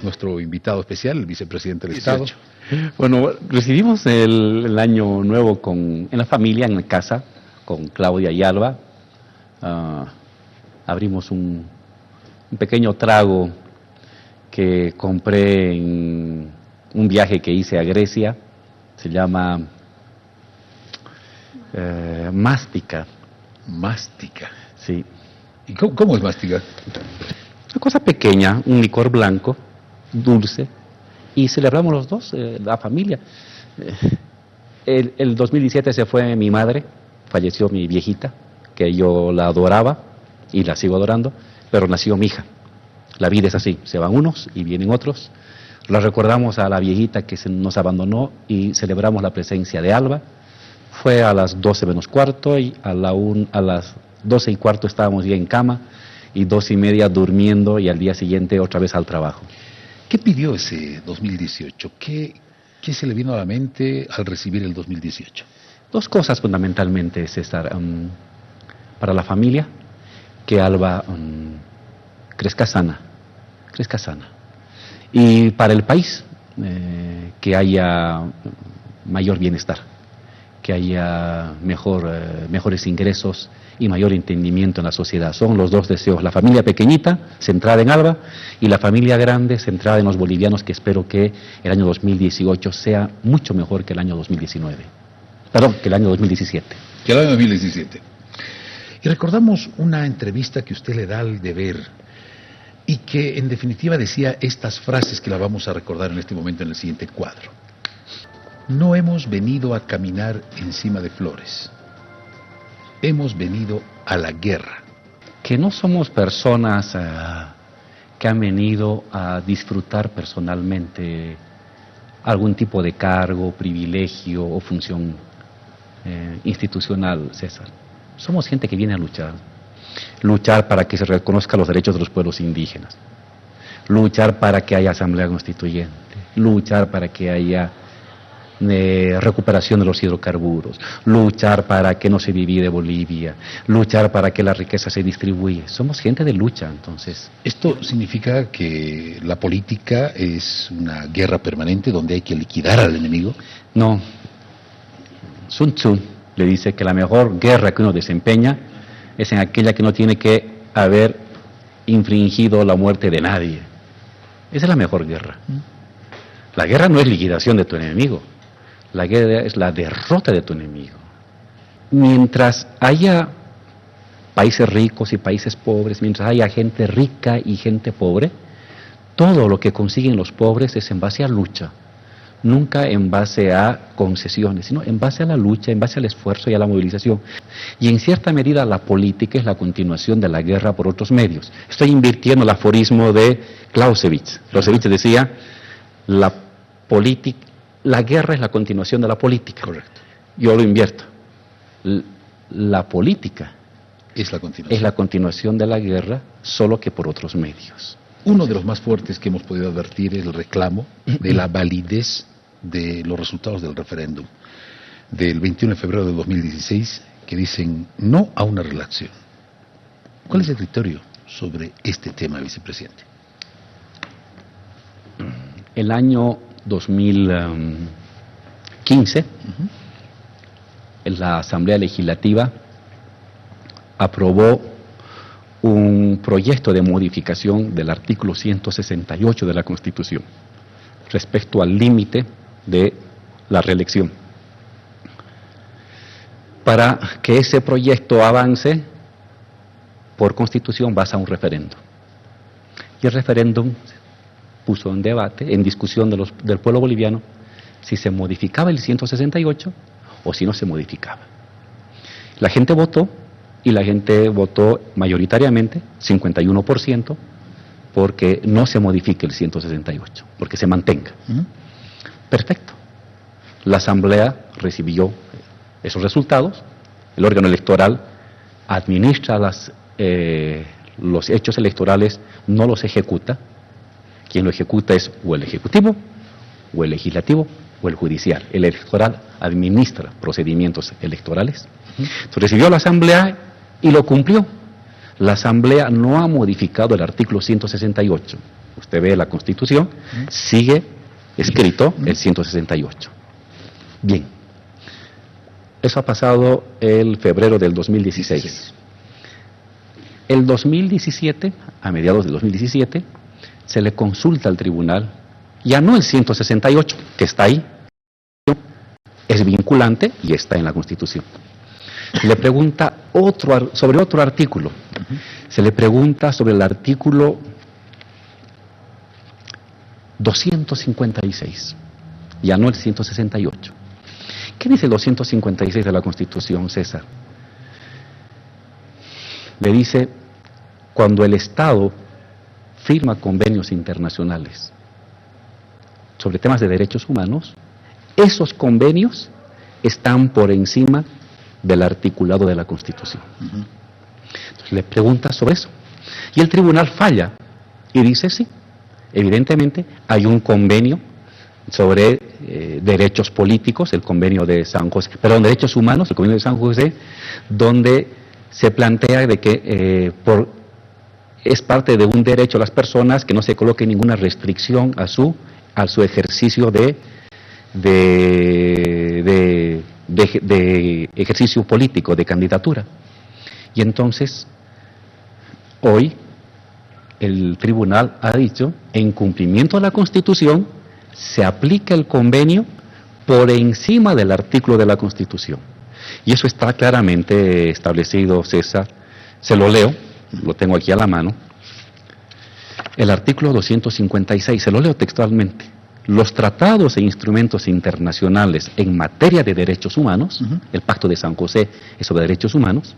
nuestro invitado especial, el vicepresidente del Estado. Bueno, recibimos el año nuevo en la familia, en la casa, con Claudia y Alba. Abrimos un pequeño trago que compré en un viaje que hice a Grecia. Se llama Mástica. Mástica. Sí. ¿Y cómo es Mástica? Una cosa pequeña, un licor blanco, dulce, y celebramos los dos, la familia. El 2017 se fue mi madre, falleció mi viejita, que yo la adoraba y la sigo adorando, pero nació mi hija. La vida es así, se van unos y vienen otros. La recordamos a la viejita que nos abandonó y celebramos la presencia de Alba. Fue a las 12 menos cuarto y a las 12 y cuarto estábamos ya en cama y 2:30 durmiendo y al día siguiente otra vez al trabajo. ¿Qué pidió ese 2018? ¿Qué se le vino a la mente al recibir el 2018? Dos cosas fundamentalmente, César. Para la familia, que Alba crezca sana. Y para el país, que haya mayor bienestar, que haya mejores ingresos y mayor entendimiento en la sociedad. Son los dos deseos, la familia pequeñita, centrada en Alba, y la familia grande, centrada en los bolivianos, que espero que el año 2018 sea mucho mejor que el año 2019. Perdón, que el año 2017. Que el año 2017. Y recordamos una entrevista que usted le da al Deber, y que en definitiva decía estas frases que la vamos a recordar en este momento en el siguiente cuadro. No hemos venido a caminar encima de flores. Hemos venido a la guerra. Que no somos personas que han venido a disfrutar personalmente algún tipo de cargo, privilegio o función institucional, César. Somos gente que viene a luchar para que se reconozcan los derechos de los pueblos indígenas, luchar para que haya asamblea constituyente, luchar para que haya recuperación de los hidrocarburos, luchar para que no se divide Bolivia, luchar para que la riqueza se distribuya. Somos gente de lucha, entonces. ¿Esto significa que la política es una guerra permanente donde hay que liquidar al enemigo? No. Sun Tzu le dice que la mejor guerra que uno desempeña es en aquella que no tiene que haber infringido la muerte de nadie. Esa es la mejor guerra. La guerra no es liquidación de tu enemigo. La guerra es la derrota de tu enemigo. Mientras haya países ricos y países pobres, mientras haya gente rica y gente pobre, todo lo que consiguen los pobres es en base a lucha. Nunca en base a concesiones, sino en base a la lucha, en base al esfuerzo y a la movilización. Y en cierta medida la política es la continuación de la guerra por otros medios. Estoy invirtiendo el aforismo de Clausewitz. Clausewitz decía, la guerra es la continuación de la política. Correcto. Yo lo invierto. La política es la continuación de la guerra, solo que por otros medios. Uno de los más fuertes que hemos podido advertir es el reclamo de la validez de los resultados del referéndum del 21 de febrero de 2016, que dicen no a una relación. ¿Cuál es el criterio sobre este tema, vicepresidente? El año 2015, la Asamblea Legislativa aprobó un proyecto de modificación del artículo 168 de la Constitución respecto al límite de la reelección. Para que ese proyecto avance, por Constitución vas a un referéndum. Y el referéndum puso en debate, en discusión del pueblo boliviano, si se modificaba el 168 o si no se modificaba. La gente votó, y la gente votó mayoritariamente, 51%, porque no se modifique el 168, porque se mantenga. Perfecto. La Asamblea recibió esos resultados, el órgano electoral administra los hechos electorales, no los ejecuta. Quien lo ejecuta es o el Ejecutivo, o el Legislativo, o el Judicial. El electoral administra procedimientos electorales. Entonces recibió la Asamblea y lo cumplió. La Asamblea no ha modificado el artículo 168. usted ve la Constitución, sigue escrito el 168. Bien, eso ha pasado el febrero del 2016. El 2017, a mediados del 2017, se le consulta al tribunal, ya no el 168, que está ahí, es vinculante y está en la Constitución. Le pregunta sobre otro artículo. Se le pregunta sobre el artículo 256, ya no el 168. ¿Qué dice el 256 de la Constitución, César? Le dice, cuando el Estado firma convenios internacionales sobre temas de derechos humanos, esos convenios están por encima del articulado de la Constitución. Entonces le pregunta sobre eso. Y el tribunal falla y dice sí, evidentemente hay un convenio sobre derechos políticos, el convenio de San José, perdón, derechos humanos, el convenio de San José, donde se plantea de que es parte de un derecho a las personas que no se coloque ninguna restricción a su ejercicio de ejercicio político, de candidatura. Y entonces, hoy, el tribunal ha dicho, en cumplimiento a la Constitución, se aplica el convenio por encima del artículo de la Constitución. Y eso está claramente establecido, César. Se lo leo, lo tengo aquí a la mano. El artículo 256, se lo leo textualmente. Los tratados e instrumentos internacionales en materia de derechos humanos, el Pacto de San José es sobre derechos humanos,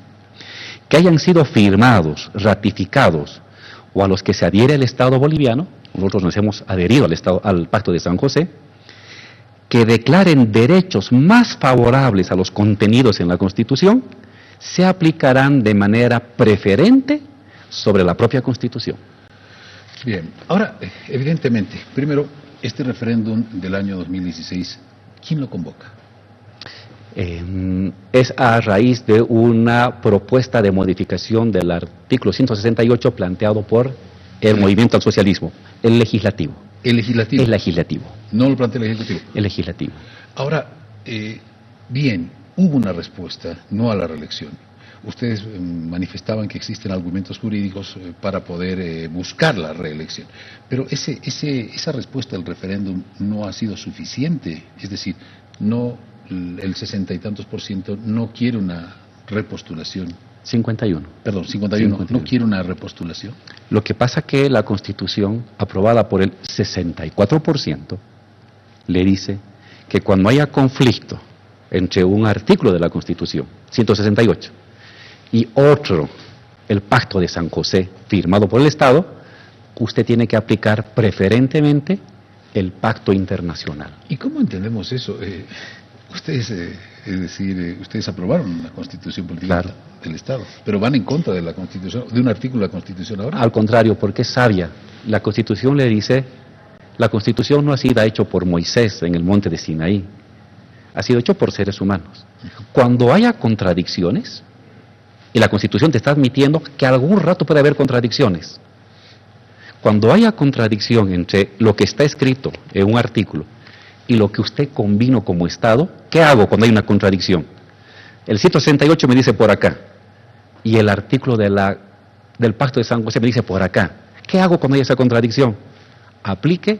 que hayan sido firmados, ratificados o a los que se adhiere el Estado boliviano, nosotros nos hemos adherido al Pacto de San José, que declaren derechos más favorables a los contenidos en la Constitución, se aplicarán de manera preferente sobre la propia Constitución. Bien, ahora, evidentemente, primero, este referéndum del año 2016, ¿quién lo convoca? Es a raíz de una propuesta de modificación del artículo 168 planteado por el Movimiento al Socialismo, el legislativo. ¿El legislativo? El legislativo. ¿No lo plantea el legislativo? El legislativo. Ahora, bien, hubo una respuesta, no a la reelección. Ustedes manifestaban que existen argumentos jurídicos para poder buscar la reelección. Pero esa respuesta al referéndum no ha sido suficiente. Es decir, no, el 60 y tantos % no quiere una repostulación. 51. Perdón, 51. ¿No quiere una repostulación? Lo que pasa que la Constitución, aprobada por el 64%, le dice que cuando haya conflicto entre un artículo de la Constitución, 168, y otro, el Pacto de San José, firmado por el Estado, usted tiene que aplicar preferentemente el pacto internacional. ¿Y cómo entendemos eso? Ustedes, es decir, ustedes aprobaron la Constitución Política del Estado, pero van en contra de la Constitución, de un artículo de la Constitución ahora. Al contrario, porque es sabia. La Constitución le dice, la Constitución no ha sido hecha por Moisés en el monte de Sinaí, ha sido hecho por seres humanos. Cuando haya contradicciones, y la Constitución te está admitiendo que algún rato puede haber contradicciones. Cuando haya contradicción entre lo que está escrito en un artículo y lo que usted convino como Estado, ¿qué hago cuando hay una contradicción? El 168 me dice por acá, y el artículo del Pacto de San José me dice por acá. ¿Qué hago cuando hay esa contradicción? Aplique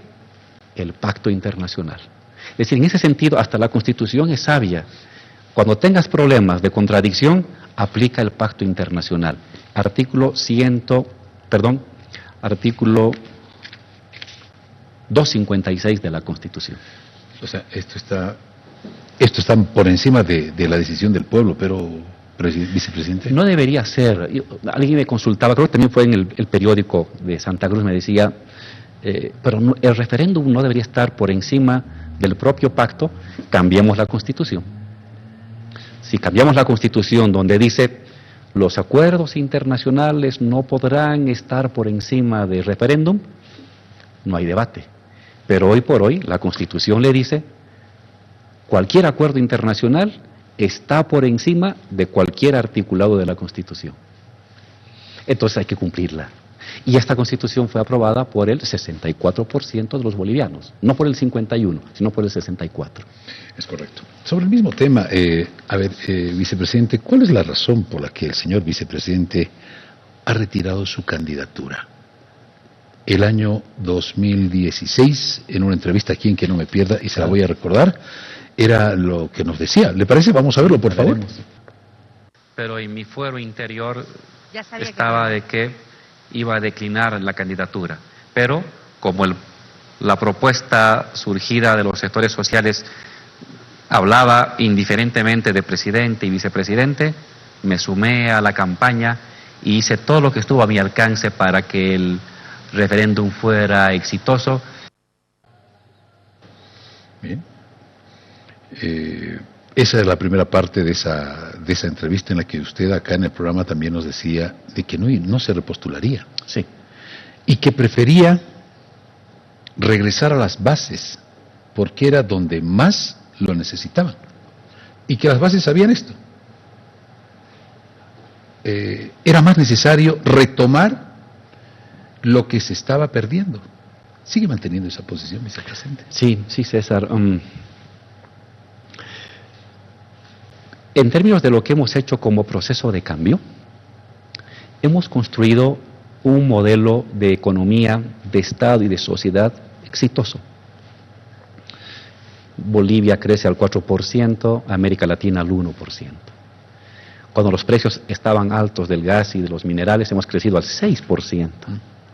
el pacto internacional. Es decir, en ese sentido, hasta la Constitución es sabia. Cuando tengas problemas de contradicción, aplica el pacto internacional. Artículo 256 de la Constitución. O sea, esto está por encima de la decisión del pueblo, pero, vicepresidente. No debería ser. Alguien me consultaba, creo que también fue en el periódico de Santa Cruz, me decía, pero el referéndum no debería estar por encima del propio pacto, cambiemos la Constitución. Si cambiamos la Constitución donde dice los acuerdos internacionales no podrán estar por encima del referéndum, no hay debate. Pero hoy por hoy la Constitución le dice cualquier acuerdo internacional está por encima de cualquier articulado de la Constitución. Entonces hay que cumplirla. Y esta constitución fue aprobada por el 64% de los bolivianos, no por el 51, sino por el 64. Es correcto. Sobre el mismo tema, vicepresidente, ¿cuál es la razón por la que el señor vicepresidente ha retirado su candidatura? El año 2016, en una entrevista aquí en Que No Me Pierda, y se la voy a recordar, era lo que nos decía. ¿Le parece? Vamos a verlo, por favor. Pero en mi fuero interior estaba de que iba a declinar la candidatura. Pero como la propuesta surgida de los sectores sociales hablaba indiferentemente de presidente y vicepresidente, me sumé a la campaña y hice todo lo que estuvo a mi alcance para que el referéndum fuera exitoso. Bien. Esa es la primera parte de esa entrevista en la que usted acá en el programa también nos decía de que no se repostularía. Sí. Y que prefería regresar a las bases, porque era donde más lo necesitaban. Y que las bases sabían esto. Era más necesario retomar lo que se estaba perdiendo. ¿Sigue manteniendo esa posición, vicepresidente? Sí, César. En términos de lo que hemos hecho como proceso de cambio, hemos construido un modelo de economía, de Estado y de sociedad exitoso. Bolivia crece al 4%, América Latina al 1%. Cuando los precios estaban altos del gas y de los minerales, hemos crecido al 6%,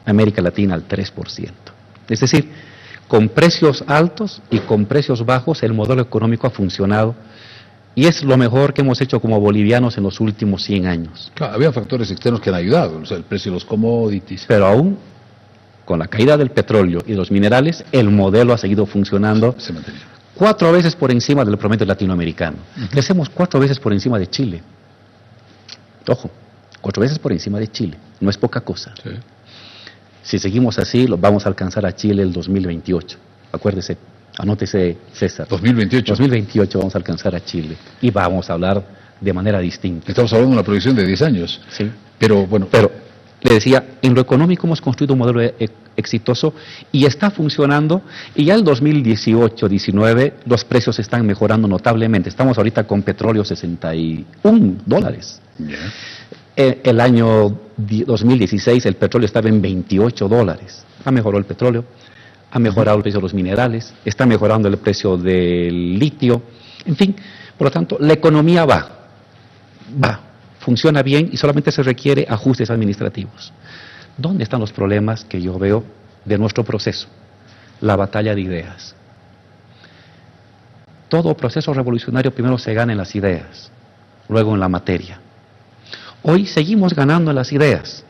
América Latina al 3%. Es decir, con precios altos y con precios bajos, el modelo económico ha funcionado. Y es lo mejor que hemos hecho como bolivianos en los últimos 100 años. Claro, había factores externos que han ayudado, o sea, el precio de los commodities. Pero aún, con la caída del petróleo y de los minerales, el modelo ha seguido funcionando. Se mantenía. 4 veces por encima del promedio latinoamericano. Crecemos 4 veces por encima de Chile. Ojo, 4 veces por encima de Chile. No es poca cosa. Sí. Si seguimos así, vamos a alcanzar a Chile el 2028. Acuérdese. Anótese, César. 2028. 2028 vamos a alcanzar a Chile y vamos a hablar de manera distinta. Estamos hablando de una proyección de 10 años. Sí. Pero bueno. Pero le decía, en lo económico hemos construido un modelo exitoso y está funcionando, y ya el 2018-19 los precios están mejorando notablemente. Estamos ahorita con petróleo $61. Yeah. El año 2016 el petróleo estaba en $28. Ha mejorado el petróleo. Ha mejorado el precio de los minerales, está mejorando el precio del litio, en fin, por lo tanto, la economía funciona bien y solamente se requiere ajustes administrativos. ¿Dónde están los problemas que yo veo de nuestro proceso? La batalla de ideas. Todo proceso revolucionario primero se gana en las ideas, luego en la materia. Hoy seguimos ganando en las ideas.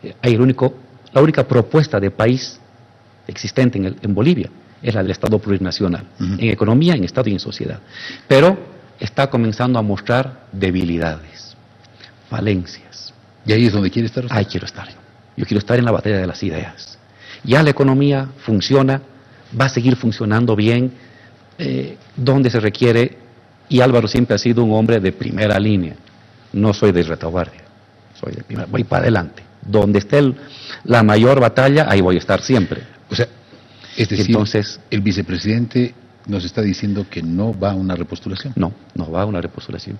La única propuesta de país existente en Bolivia es la del Estado plurinacional, en economía, en Estado y en sociedad. Pero está comenzando a mostrar debilidades, falencias. ¿Y ahí es donde quiere estar usted? Ahí quiero estar yo. Yo quiero estar en la batalla de las ideas. Ya la economía funciona, va a seguir funcionando bien, donde se requiere, y Álvaro siempre ha sido un hombre de primera línea. No soy de retaguardia, soy de primera, voy para adelante. Donde esté la mayor batalla, ahí voy a estar siempre. O sea, es decir, entonces, el vicepresidente nos está diciendo que no va a una repostulación. No va a una repostulación.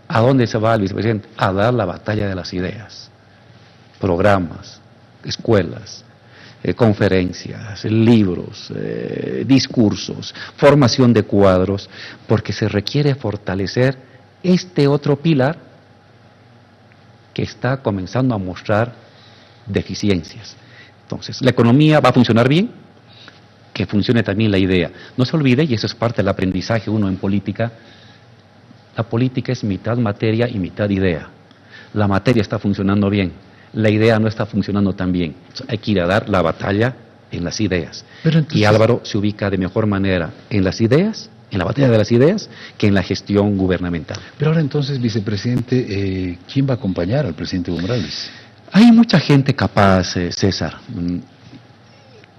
¿A dónde se va el vicepresidente? A dar la batalla de las ideas. Programas, escuelas, conferencias, libros, discursos, formación de cuadros, porque se requiere fortalecer este otro pilar que está comenzando a mostrar deficiencias. Entonces, la economía va a funcionar bien, que funcione también la idea. No se olvide, y eso es parte del aprendizaje uno en política, la política es mitad materia y mitad idea. La materia está funcionando bien, la idea no está funcionando tan bien. Entonces, hay que ir a dar la batalla en las ideas. Y Álvaro se ubica de mejor manera en las ideas, en la batalla de las ideas, que en la gestión gubernamental. Pero ahora entonces, vicepresidente, ¿quién va a acompañar al presidente Evo Morales? Hay mucha gente capaz, César.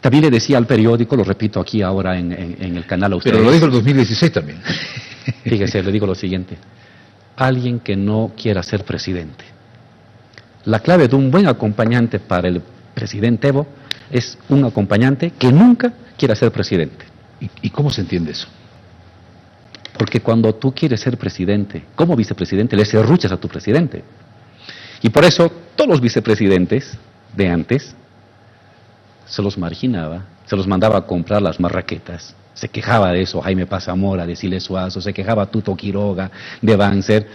También le decía al periódico, lo repito aquí ahora en el canal a ustedes. Pero lo dijo el 2016 también. Fíjese, le digo lo siguiente. Alguien que no quiera ser presidente, La clave de un buen acompañante para el presidente Evo es un acompañante que nunca quiera ser presidente. ¿Y cómo se entiende eso? Porque cuando tú quieres ser presidente, como vicepresidente, le serruchas a tu presidente. Y por eso todos los vicepresidentes de antes se los marginaba, se los mandaba a comprar las marraquetas. Se quejaba de eso Jaime Pazamora, de Siles Suazo, se quejaba Tuto Quiroga, de Banzer,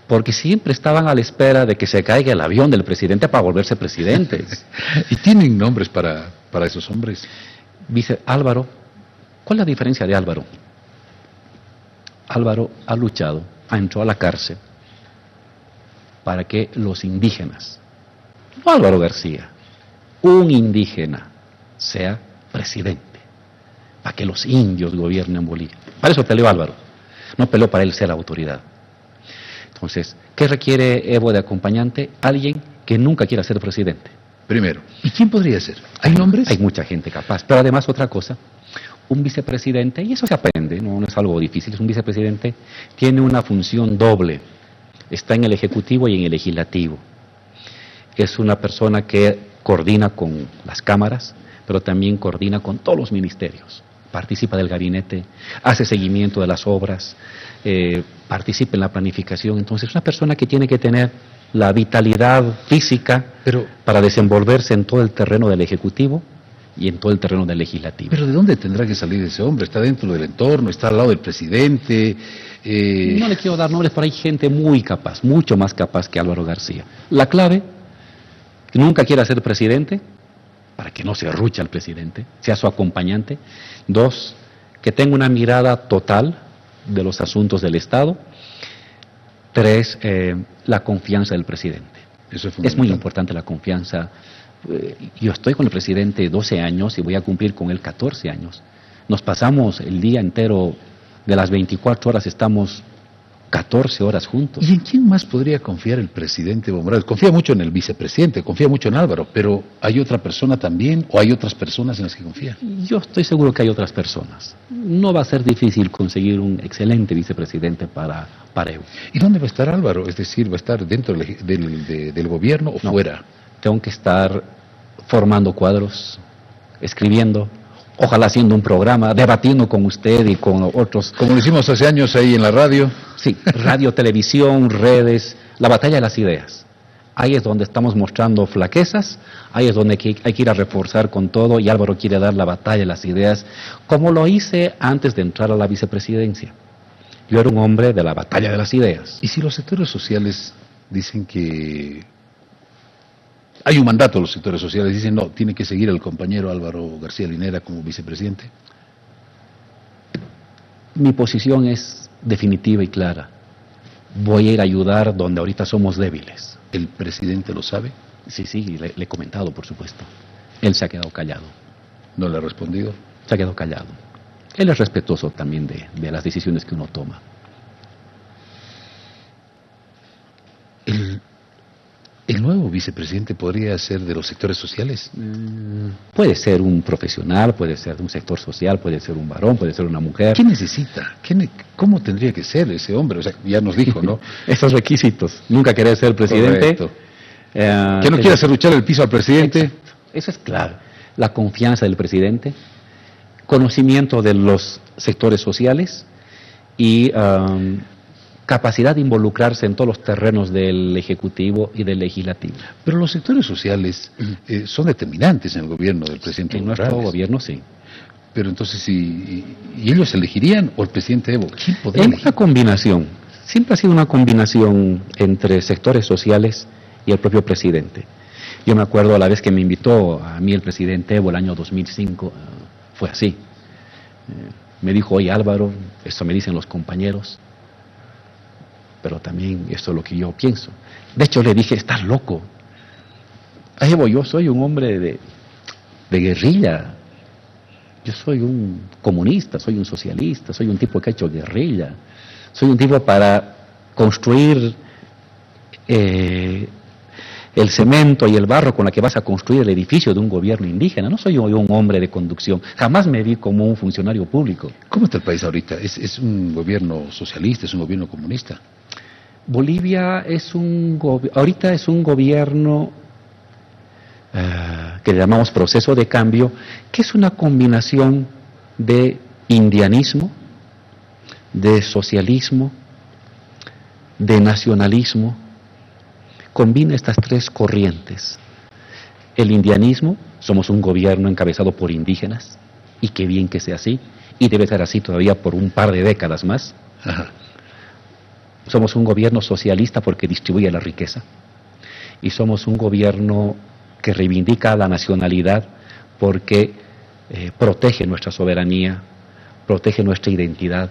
porque siempre estaban a la espera de que se caiga el avión del presidente para volverse presidentes. ¿Y tienen nombres para esos hombres? Dice Álvaro, ¿cuál es la diferencia de Álvaro? Álvaro ha luchado, entró a la cárcel para que los indígenas, no Álvaro García, un indígena sea presidente, para que los indios gobiernen Bolivia. Para eso peleó Álvaro, no peleó para él ser autoridad. Entonces, ¿qué requiere Evo de acompañante? Alguien que nunca quiera ser presidente. Primero, ¿y quién podría ser? ¿Hay nombres? Hay mucha gente capaz, pero además otra cosa, un vicepresidente, y eso se aprende, no es algo difícil, un vicepresidente tiene una función doble, está en el Ejecutivo y en el Legislativo. Es una persona que coordina con las cámaras, pero también coordina con todos los ministerios. Participa del gabinete, hace seguimiento de las obras, participa en la planificación. Entonces es una persona que tiene que tener la vitalidad física para desenvolverse en todo el terreno del Ejecutivo y en todo el terreno del Legislativo. ¿Pero de dónde tendrá que salir ese hombre? ¿Está dentro del entorno? ¿Está al lado del presidente? No le quiero dar nombres, pero hay gente muy capaz, mucho más capaz que Álvaro García. La clave, que nunca quiera ser presidente, para que no se arruche al presidente, sea su acompañante. 2, que tenga una mirada total de los asuntos del Estado. 3, la confianza del presidente. Eso es muy importante la confianza. Yo estoy con el presidente 12 años y voy a cumplir con él 14 años. Nos pasamos el día entero, de las 24 horas estamos 14 horas juntos. ¿Y en quién más podría confiar el presidente Evo Morales? Confía mucho en el vicepresidente, confía mucho en Álvaro, pero ¿hay otra persona también o hay otras personas en las que confía? Yo estoy seguro que hay otras personas. No va a ser difícil conseguir un excelente vicepresidente para Evo. ¿Y dónde va a estar Álvaro? Es decir, ¿va a estar dentro del gobierno o No, fuera? Tengo que estar formando cuadros, escribiendo, ojalá haciendo un programa, debatiendo con usted y con otros. Como lo hicimos hace años ahí en la radio. Sí, radio, televisión, redes, la batalla de las ideas. Ahí es donde estamos mostrando flaquezas, ahí es donde hay que ir a reforzar con todo y Álvaro quiere dar la batalla de las ideas, como lo hice antes de entrar a la vicepresidencia. Yo era un hombre de la batalla de las ideas. ¿Y si los sectores sociales dicen que hay un mandato de los sectores sociales, dicen no, tiene que seguir el compañero Álvaro García Linera como vicepresidente? Mi posición es definitiva y clara. Voy a ir a ayudar donde ahorita somos débiles. ¿El presidente lo sabe? Sí, le he comentado, por supuesto. Él se ha quedado callado. ¿No le ha respondido? Se ha quedado callado. Él es respetuoso también de las decisiones que uno toma. ¿El nuevo vicepresidente podría ser de los sectores sociales? Puede ser un profesional, puede ser de un sector social, puede ser un varón, puede ser una mujer. ¿Qué necesita? ¿Cómo tendría que ser ese hombre? O sea, ya nos dijo, ¿no? Esos requisitos. Nunca querer ser presidente. Correcto. Que no quiera hacer luchar el piso al presidente. Exacto. Eso es claro. La confianza del presidente, conocimiento de los sectores sociales y capacidad de involucrarse en todos los terrenos del Ejecutivo y del Legislativo. Pero los sectores sociales son determinantes en el gobierno del presidente En Evo nuestro Morales. gobierno, sí. Pero entonces, ¿y ellos elegirían o el presidente Evo? ¿Quién podría En elegir? una combinación. Siempre ha sido una combinación entre sectores sociales y el propio presidente. Yo me acuerdo la vez que me invitó a mí el presidente Evo el año 2005, fue así. Me dijo, oye Álvaro, esto me dicen los compañeros, pero también esto es lo que yo pienso. De hecho le dije, estás loco. Evo, yo soy un hombre de guerrilla. Yo soy un comunista, soy un socialista, soy un tipo que ha hecho guerrilla. Soy un tipo para construir el cemento y el barro con la que vas a construir el edificio de un gobierno indígena. No soy yo un hombre de conducción. Jamás me vi como un funcionario público. ¿Cómo está el país ahorita? ¿Es un gobierno socialista? ¿Es un gobierno comunista? Bolivia ahorita es un gobierno que le llamamos proceso de cambio, que es una combinación de indianismo, de socialismo, de nacionalismo. Combina estas tres corrientes. El indianismo, somos un gobierno encabezado por indígenas, y qué bien que sea así, y debe ser así todavía por un par de décadas más. Ajá. Somos un gobierno socialista porque distribuye la riqueza, y somos un gobierno que reivindica la nacionalidad porque protege nuestra soberanía, protege nuestra identidad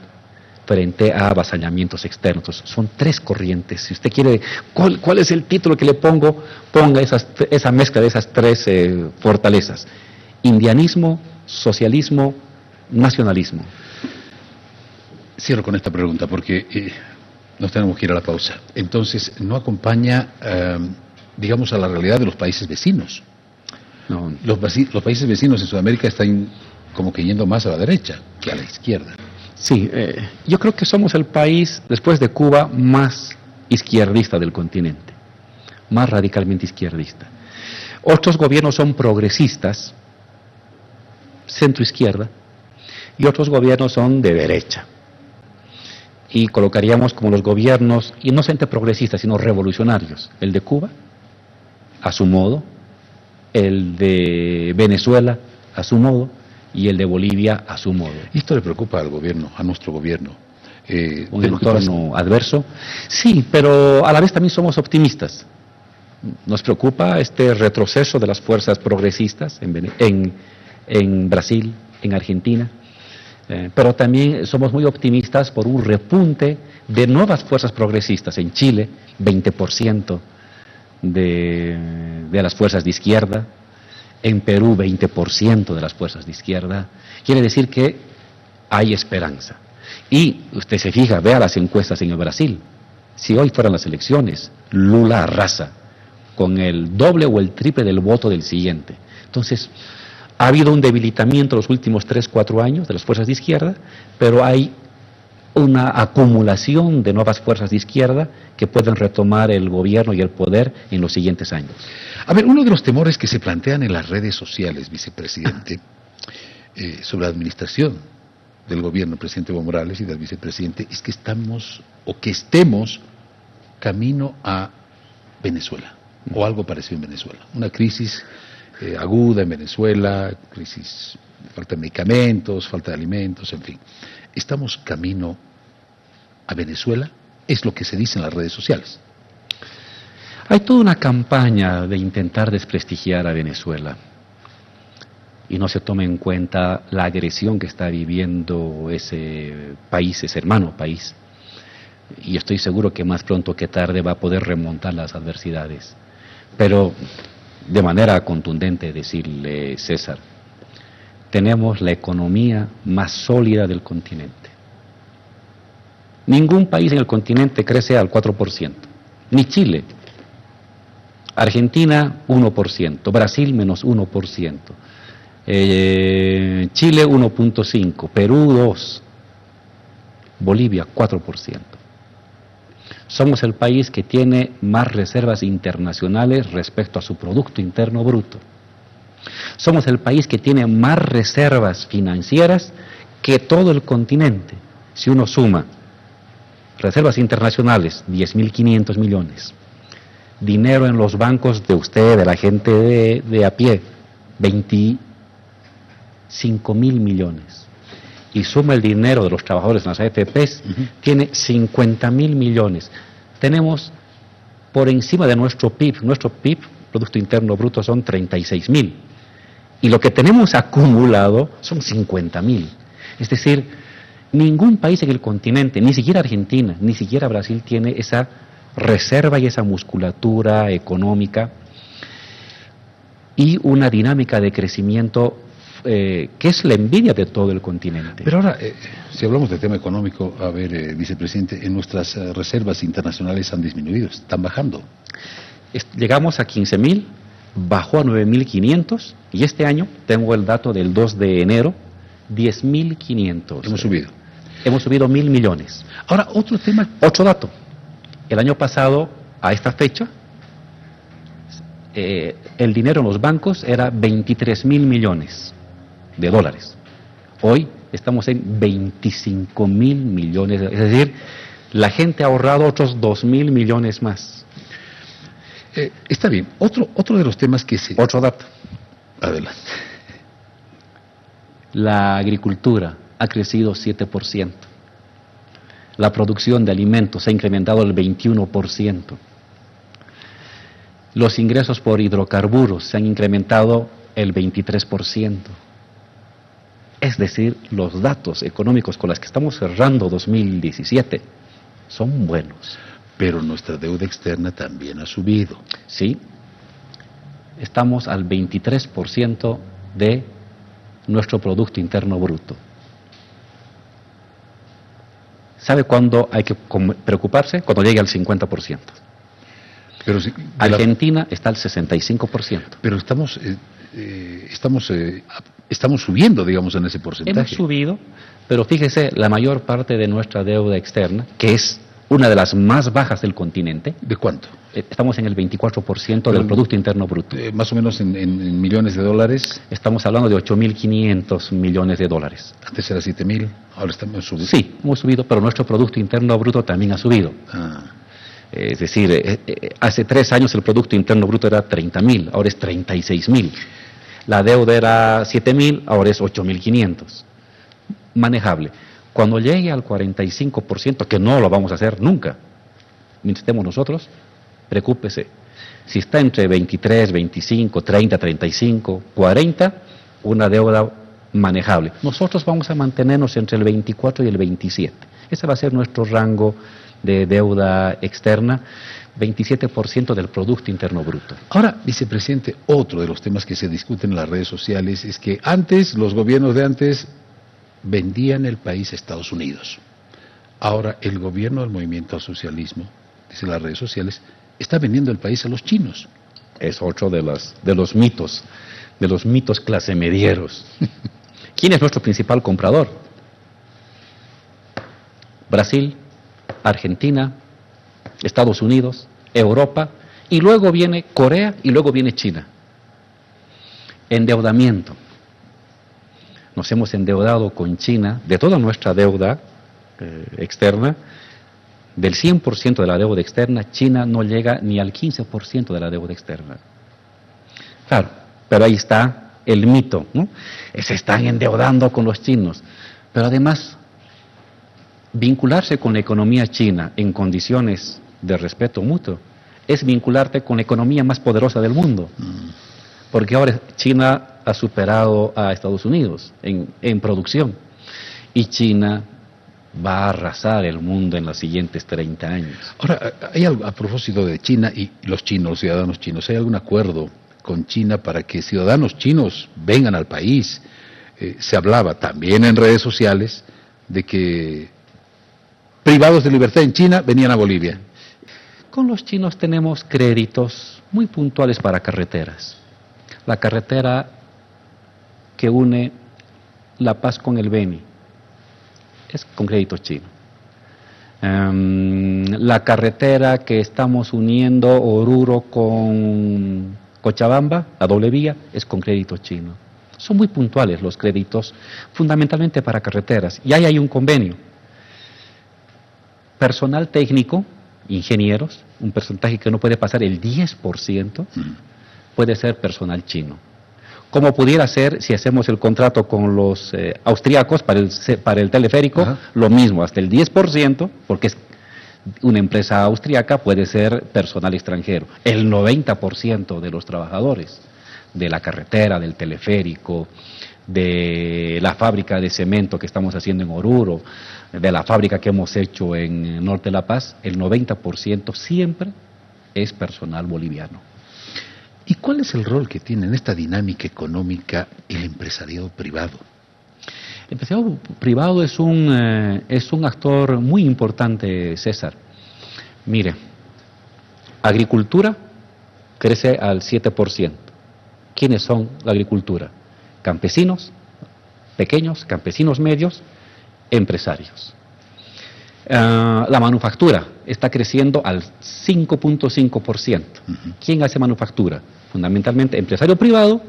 frente a avasallamientos externos. Son tres corrientes. Si usted quiere, ¿cuál es el título que le pongo? Ponga esa mezcla de esas tres fortalezas: indianismo, socialismo, nacionalismo. Cierro con esta pregunta porque nos tenemos que ir a la pausa. Entonces, ¿no acompaña, digamos, a la realidad de los países vecinos? No. Los países vecinos en Sudamérica están como que yendo más a la derecha que a la izquierda. Sí, yo creo que somos el país, después de Cuba, más izquierdista del continente, más radicalmente izquierdista. Otros gobiernos son progresistas, centro-izquierda, y otros gobiernos son de derecha. Y colocaríamos como los gobiernos, y no solamente progresistas, sino revolucionarios: el de Cuba, a su modo; el de Venezuela, a su modo; y el de Bolivia, a su modo. ¿Y esto le preocupa al gobierno, a nuestro gobierno? ¿Un entorno adverso? Sí, pero a la vez también somos optimistas. Nos preocupa este retroceso de las fuerzas progresistas en Brasil, en Argentina, pero también somos muy optimistas por un repunte de nuevas fuerzas progresistas en Chile, 20% de las fuerzas de izquierda; en Perú, 20% de las fuerzas de izquierda. Quiere decir que hay esperanza. Y usted se fija, vea las encuestas en el Brasil. Si hoy fueran las elecciones, Lula arrasa con el doble o el triple del voto del siguiente. Entonces, ha habido un debilitamiento en los últimos 3-4 años de las fuerzas de izquierda, pero hay una acumulación de nuevas fuerzas de izquierda que pueden retomar el gobierno y el poder en los siguientes años. A ver, uno de los temores que se plantean en las redes sociales, vicepresidente, sobre la administración del gobierno del presidente Evo Morales y del vicepresidente, es que estemos camino a Venezuela, o algo parecido en Venezuela. Una crisis aguda en Venezuela, crisis, falta de medicamentos, falta de alimentos, en fin. ¿Estamos camino a Venezuela? Es lo que se dice en las redes sociales. Hay toda una campaña de intentar desprestigiar a Venezuela, y no se toma en cuenta la agresión que está viviendo ese país, ese hermano país. Y estoy seguro que más pronto que tarde va a poder remontar las adversidades. Pero de manera contundente decirle, César, tenemos la economía más sólida del continente. Ningún país en el continente crece al 4%, ni Chile. Argentina 1%, Brasil menos 1%, Chile 1.5%, Perú 2%, Bolivia 4%. Somos el país que tiene más reservas internacionales respecto a su Producto Interno Bruto. Somos el país que tiene más reservas financieras que todo el continente. Si uno suma reservas internacionales, 10.500 millones. Dinero en los bancos de usted, de la gente de a pie, 25.000 millones. Y suma el dinero de los trabajadores en las AFPs, tiene 50.000 millones. Tenemos por encima de nuestro PIB, Producto Interno Bruto, son 36.000. Y lo que tenemos acumulado son 50.000. Es decir, ningún país en el continente, ni siquiera Argentina, ni siquiera Brasil, tiene esa reserva y esa musculatura económica y una dinámica de crecimiento que es la envidia de todo el continente. Pero ahora, si hablamos del tema económico, a ver, vicepresidente, en nuestras reservas internacionales han disminuido, están bajando. Llegamos a 15.000, bajó a 9.500 y este año, tengo el dato del 2 de enero, 10.500. Hemos subido. Hemos subido 1.000 millones. Ahora, otro tema. Otro dato. El año pasado, a esta fecha, el dinero en los bancos era 23.000 millones de dólares. Hoy estamos en 25.000 millones, es decir, la gente ha ahorrado otros 2.000 millones más. Está bien. Otro de los temas que se... Otro dato. Adelante. La agricultura ha crecido 7%. La producción de alimentos ha incrementado el 21%. Los ingresos por hidrocarburos se han incrementado el 23%. Es decir, los datos económicos con los que estamos cerrando 2017 son buenos. Pero nuestra deuda externa también ha subido. Sí, estamos al 23% de nuestro Producto Interno Bruto. ¿Sabe cuándo hay que preocuparse? Cuando llegue al 50%. Pero si, Argentina está al 65%. Pero estamos subiendo, digamos, en ese porcentaje. Hemos subido, pero fíjese, la mayor parte de nuestra deuda externa, que es una de las más bajas del continente. ¿De cuánto? Estamos en el 24% del Producto Interno Bruto. Más o menos en millones de dólares. Estamos hablando de 8.500 millones de dólares. Antes era 7.000, ahora estamos subiendo. Sí, hemos subido, pero nuestro Producto Interno Bruto también ha subido. Es decir, hace 3 años el Producto Interno Bruto era 30.000, ahora es 36.000. La deuda era 7.000, ahora es 8.500. Manejable. Cuando llegue al 45%, que no lo vamos a hacer nunca, mientras estemos nosotros, preocúpese. Si está entre 23, 25, 30, 35, 40, una deuda manejable. Nosotros vamos a mantenernos entre el 24 y el 27. Ese va a ser nuestro rango de deuda externa, 27% del Producto Interno Bruto. Ahora, vicepresidente, otro de los temas que se discuten en las redes sociales es que antes, los gobiernos de antes vendían el país a Estados Unidos. Ahora, el gobierno del movimiento al socialismo, dicen las redes sociales, está vendiendo el país a los chinos. Es otro de los mitos clase medieros. ¿Quién es nuestro principal comprador? Brasil, Argentina, Estados Unidos, Europa, y luego viene Corea y luego viene China. Endeudamiento. Nos hemos endeudado con China de toda nuestra deuda externa. Del 100% de la deuda externa, China no llega ni al 15% de la deuda externa. Claro, pero ahí está el mito, ¿no? Se están endeudando con los chinos. Pero además, vincularse con la economía china en condiciones de respeto mutuo es vincularte con la economía más poderosa del mundo. Porque ahora China ha superado a Estados Unidos en producción. Y China va a arrasar el mundo en los siguientes 30 años. Ahora, hay algo, a propósito de China y los chinos, los ciudadanos chinos, ¿hay algún acuerdo con China para que ciudadanos chinos vengan al país? Se hablaba también en redes sociales de que privados de libertad en China venían a Bolivia. Con los chinos tenemos créditos muy puntuales para carreteras. La carretera que une La Paz con el Beni es con crédito chino. La carretera que estamos uniendo Oruro con Cochabamba, la doble vía, es con crédito chino. Son muy puntuales los créditos, fundamentalmente para carreteras. Y ahí hay un convenio. Personal técnico, ingenieros, un porcentaje que no puede pasar el 10%, puede ser personal chino. Como pudiera ser si hacemos el contrato con los austríacos para el teleférico, ajá, lo mismo, hasta el 10%, porque es una empresa austríaca, puede ser personal extranjero. El 90% de los trabajadores de la carretera, del teleférico, de la fábrica de cemento que estamos haciendo en Oruro, de la fábrica que hemos hecho en Norte de La Paz, el 90% siempre es personal boliviano. ¿Y cuál es el rol que tiene en esta dinámica económica el empresariado privado? El empresariado privado es un actor muy importante, César. Mire, agricultura crece al 7%. ¿Quiénes son la agricultura? Campesinos, pequeños, campesinos medios, empresarios. La manufactura está creciendo al 5.5%. ¿Quién hace manufactura? Fundamentalmente empresario privado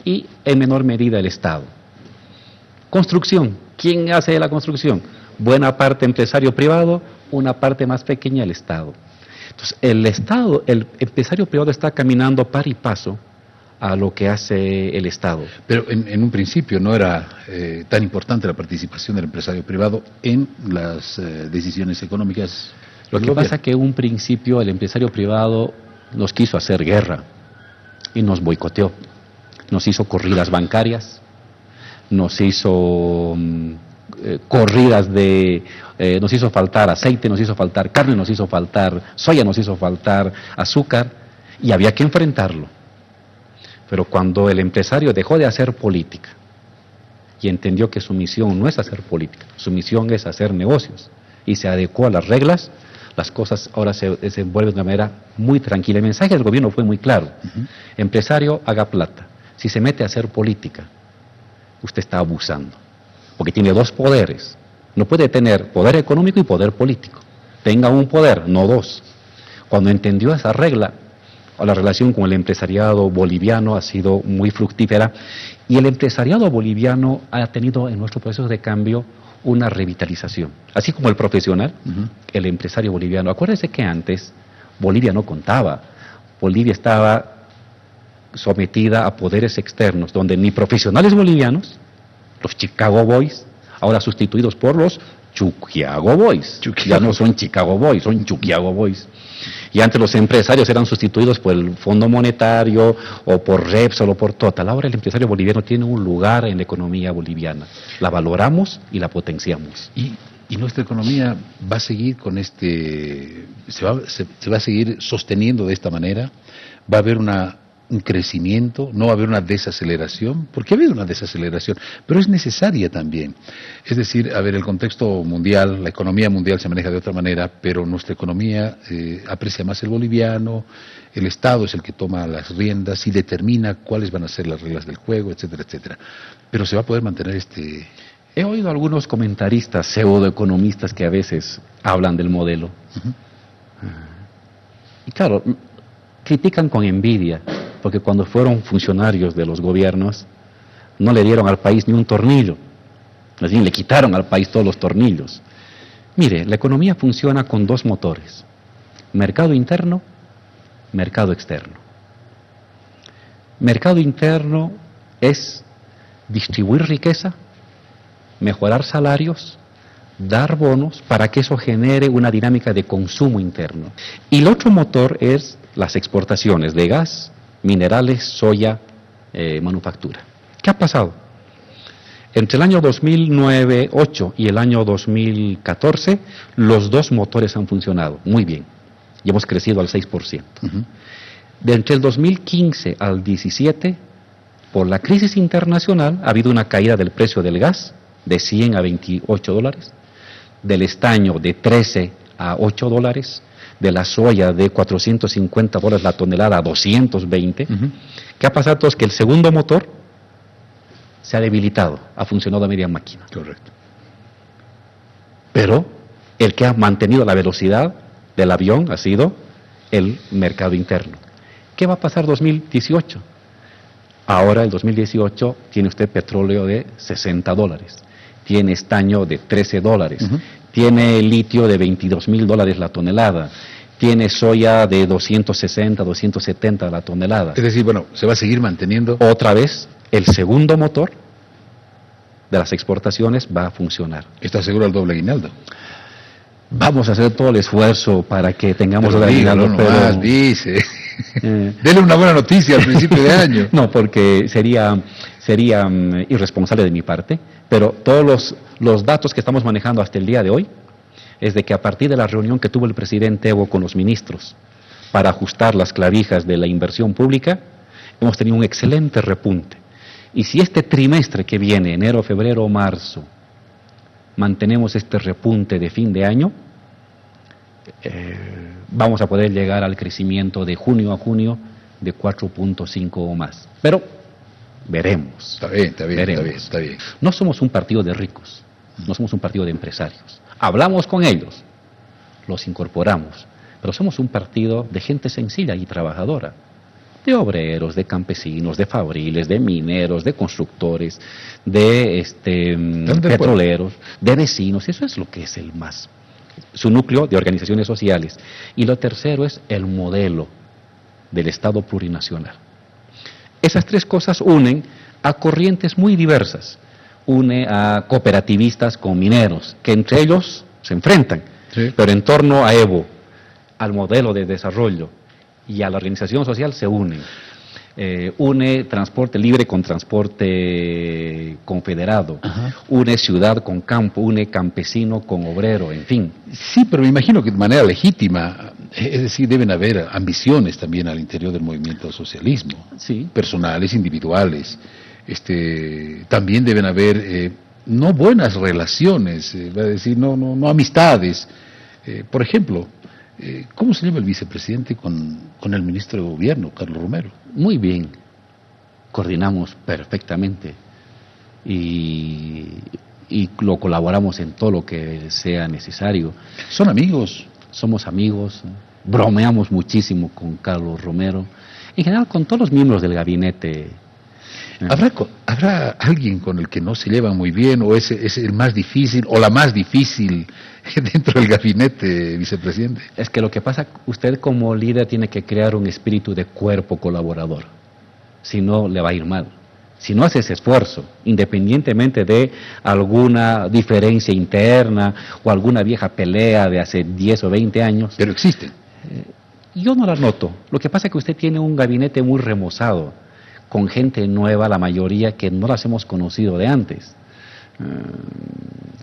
y en menor medida el Estado. Construcción. ¿Quién hace la construcción? Buena parte empresario privado, una parte más pequeña el Estado. Entonces, el Estado, el empresario privado está caminando par y paso a lo que hace el Estado. Pero en un principio no era tan importante la participación del empresario privado en las decisiones económicas. Lo que pasa es que en un principio el empresario privado nos quiso hacer guerra y nos boicoteó. Nos hizo corridas bancarias, nos hizo corridas nos hizo faltar aceite, nos hizo faltar carne, nos hizo faltar soya, nos hizo faltar azúcar, y había que enfrentarlo. Pero cuando el empresario dejó de hacer política y entendió que su misión no es hacer política, su misión es hacer negocios, y se adecuó a las reglas, las cosas ahora se desenvuelven de una manera muy tranquila. El mensaje del gobierno fue muy claro. Empresario, haga plata. Si se mete a hacer política, usted está abusando, porque tiene dos poderes. No puede tener poder económico y poder político. Tenga un poder, no dos. Cuando entendió esa regla, la relación con el empresariado boliviano ha sido muy fructífera, y el empresariado boliviano ha tenido en nuestro proceso de cambio una revitalización. Así como el profesional, el empresario boliviano. Acuérdense que antes Bolivia no contaba. Bolivia estaba sometida a poderes externos, donde ni profesionales bolivianos, los Chicago Boys, ahora sustituidos por los Chuquiago Boys. Ya no son Chicago Boys, son Chuquiago Boys. Y antes los empresarios eran sustituidos por el Fondo Monetario o por Repsol o por Total. Ahora el empresario boliviano tiene un lugar en la economía boliviana. La valoramos y la potenciamos. Y nuestra economía va a seguir con se va a seguir sosteniendo de esta manera. Va a haber un crecimiento, no va a haber una desaceleración, porque ha habido una desaceleración, pero es necesaria también. Es decir, a ver, el contexto mundial, la economía mundial se maneja de otra manera, pero nuestra economía aprecia más el boliviano, el Estado es el que toma las riendas y determina cuáles van a ser las reglas del juego, etcétera, etcétera. Pero se va a poder mantener He oído algunos comentaristas, pseudoeconomistas, que a veces hablan del modelo. Y claro, critican con envidia, porque cuando fueron funcionarios de los gobiernos, no le dieron al país ni un tornillo. Más bien, le quitaron al país todos los tornillos. Mire, la economía funciona con dos motores: mercado interno, mercado externo. Mercado interno es distribuir riqueza, mejorar salarios, dar bonos para que eso genere una dinámica de consumo interno. Y el otro motor es las exportaciones de gas, minerales, soya, manufactura. ¿Qué ha pasado? Entre el año 2009-8 y el año 2014, los dos motores han funcionado muy bien y hemos crecido al 6%. De entre el 2015 al 17, por la crisis internacional, ha habido una caída del precio del gas de 100 a 28 dólares, del estaño de 13 a 8 dólares, de la soya de 450 dólares la tonelada a 220. ¿Qué ha pasado? Entonces, que el segundo motor se ha debilitado, ha funcionado a media máquina. Correcto. Pero el que ha mantenido la velocidad del avión ha sido el mercado interno. ¿Qué va a pasar 2018? Ahora, el 2018, tiene usted petróleo de 60 dólares, tiene estaño de 13 dólares, tiene litio de 22.000 dólares la tonelada, tiene soya de 260, 270 la tonelada. Es decir, bueno, se va a seguir manteniendo. Otra vez, el segundo motor de las exportaciones va a funcionar. ¿Está seguro el doble aguinaldo? Vamos a hacer todo el esfuerzo para que tengamos doble aguinaldo, no pero... más, dice. Dele una buena noticia al principio de año. No, porque sería irresponsable de mi parte, pero todos los datos que estamos manejando hasta el día de hoy es de que a partir de la reunión que tuvo el presidente Evo con los ministros para ajustar las clavijas de la inversión pública, hemos tenido un excelente repunte. Y si este trimestre que viene, enero, febrero, marzo, mantenemos este repunte de fin de año, vamos a poder llegar al crecimiento de junio a junio de 4.5 o más. Pero veremos. Está bien. No somos un partido de ricos, no somos un partido de empresarios. Hablamos con ellos, los incorporamos. Pero somos un partido de gente sencilla y trabajadora, de obreros, de campesinos, de fabriles, de mineros, de constructores, de petroleros, de vecinos. Eso es lo que es el MAS, su núcleo de organizaciones sociales. Y lo tercero es el modelo del Estado plurinacional. Esas tres cosas unen a corrientes muy diversas. Une a cooperativistas con mineros, que entre ellos se enfrentan, sí, pero en torno a Evo, al modelo de desarrollo y a la organización social se unen. Une transporte libre con transporte confederado, une ciudad con campo, une campesino con obrero, en fin. Sí, pero me imagino que de manera legítima, es decir, deben haber ambiciones también al interior del movimiento socialismo, sí, personales, individuales. También deben haber no buenas relaciones, va a decir, no amistades. Por ejemplo, ¿cómo se lleva el vicepresidente con el ministro de Gobierno, Carlos Romero? Muy bien, coordinamos perfectamente y lo colaboramos en todo lo que sea necesario. ¿Son amigos? Somos amigos, bromeamos muchísimo con Carlos Romero, en general con todos los miembros del gabinete. ¿Habrá alguien con el que no se llevan muy bien, o es el más difícil, o la más difícil dentro del gabinete, vicepresidente? Es que lo que pasa, usted como líder tiene que crear un espíritu de cuerpo colaborador, si no le va a ir mal. Si no hace ese esfuerzo, independientemente de alguna diferencia interna o alguna vieja pelea de hace 10 o 20 años. Pero existen. Yo no la noto. Lo que pasa es que usted tiene un gabinete muy remozado, con gente nueva, la mayoría que no las hemos conocido de antes.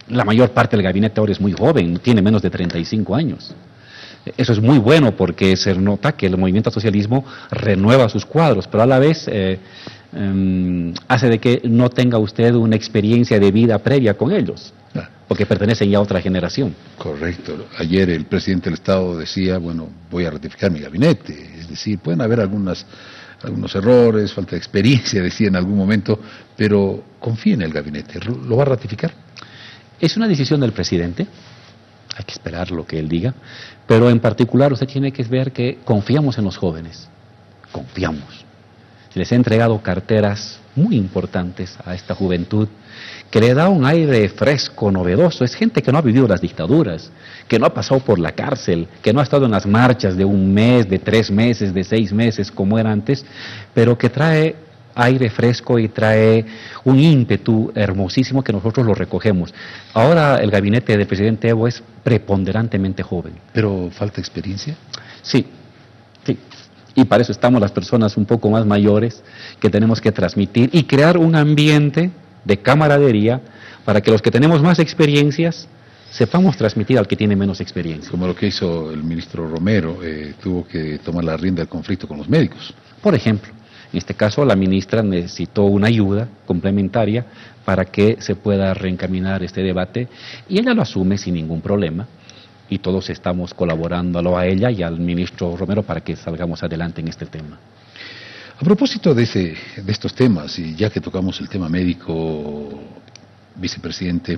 La mayor parte del gabinete ahora es muy joven, tiene menos de 35 años. Eso es muy bueno porque se nota que el movimiento socialismo renueva sus cuadros, pero a la vez hace de que no tenga usted una experiencia de vida previa con ellos, porque pertenecen ya a otra generación. Correcto. Ayer el presidente del Estado decía, bueno, voy a ratificar mi gabinete. Es decir, pueden haber algunos errores, falta de experiencia, decía en algún momento, pero confía en el gabinete. ¿Lo va a ratificar? Es una decisión del presidente, hay que esperar lo que él diga, pero en particular usted tiene que ver que confiamos en los jóvenes, confiamos. Se les ha entregado carteras muy importantes a esta juventud, que le da un aire fresco, novedoso. Es gente que no ha vivido las dictaduras, que no ha pasado por la cárcel, que no ha estado en las marchas de un mes, de 3 meses, de 6 meses, como era antes, pero que trae aire fresco y trae un ímpetu hermosísimo que nosotros lo recogemos. Ahora el gabinete del presidente Evo es preponderantemente joven. ¿Pero falta experiencia? Sí, sí. Y para eso estamos las personas un poco más mayores, que tenemos que transmitir y crear un ambiente de camaradería para que los que tenemos más experiencias sepamos transmitir al que tiene menos experiencia. Como lo que hizo el ministro Romero, tuvo que tomar la rienda del conflicto con los médicos. Por ejemplo, en este caso la ministra necesitó una ayuda complementaria para que se pueda reencaminar este debate y ella lo asume sin ningún problema. Y todos estamos colaborándolo a ella y al ministro Romero para que salgamos adelante en este tema. A propósito de estos temas, y ya que tocamos el tema médico, vicepresidente,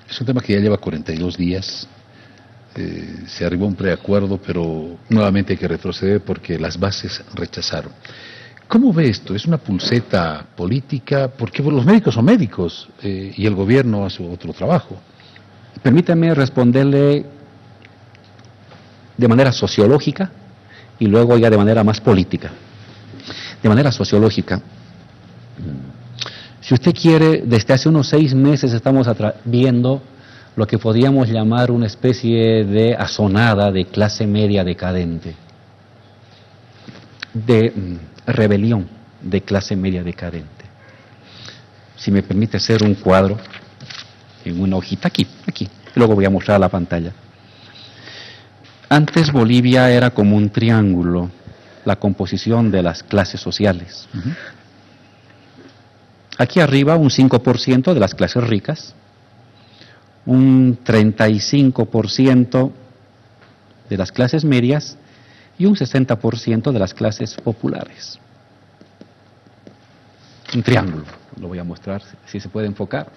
es un tema que ya lleva 42 días, se arribó a un preacuerdo, pero nuevamente hay que retroceder porque las bases rechazaron. ¿Cómo ve esto? ¿Es una pulseta política? Porque los médicos son médicos y el gobierno hace otro trabajo. Permítame responderle de manera sociológica y luego ya de manera más política. De manera sociológica, si usted quiere, desde hace unos 6 meses estamos viendo lo que podríamos llamar una especie de asonada de clase media decadente, de rebelión de clase media decadente. Si me permite hacer un cuadro en una hojita, aquí, luego voy a mostrar la pantalla. Antes Bolivia era como un triángulo, la composición de las clases sociales. Aquí arriba un 5% de las clases ricas, un 35% de las clases medias y un 60% de las clases populares. Un triángulo, lo voy a mostrar si se puede enfocar.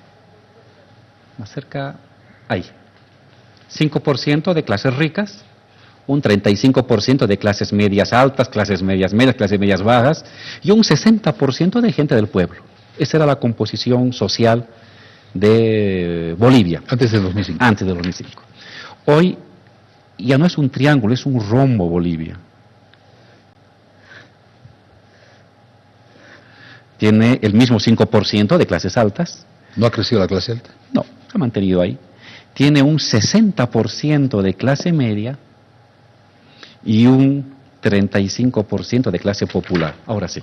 Más cerca, ahí. 5% de clases ricas, un 35% de clases medias altas, clases medias bajas, y un 60% de gente del pueblo. Esa era la composición social de Bolivia. Antes del 2005. Antes del 2005. Hoy ya no es un triángulo, es un rombo Bolivia. Tiene el mismo 5% de clases altas. ¿No ha crecido la clase alta? No, se ha mantenido ahí. Tiene un 60% de clase media y un 35% de clase popular. Ahora sí.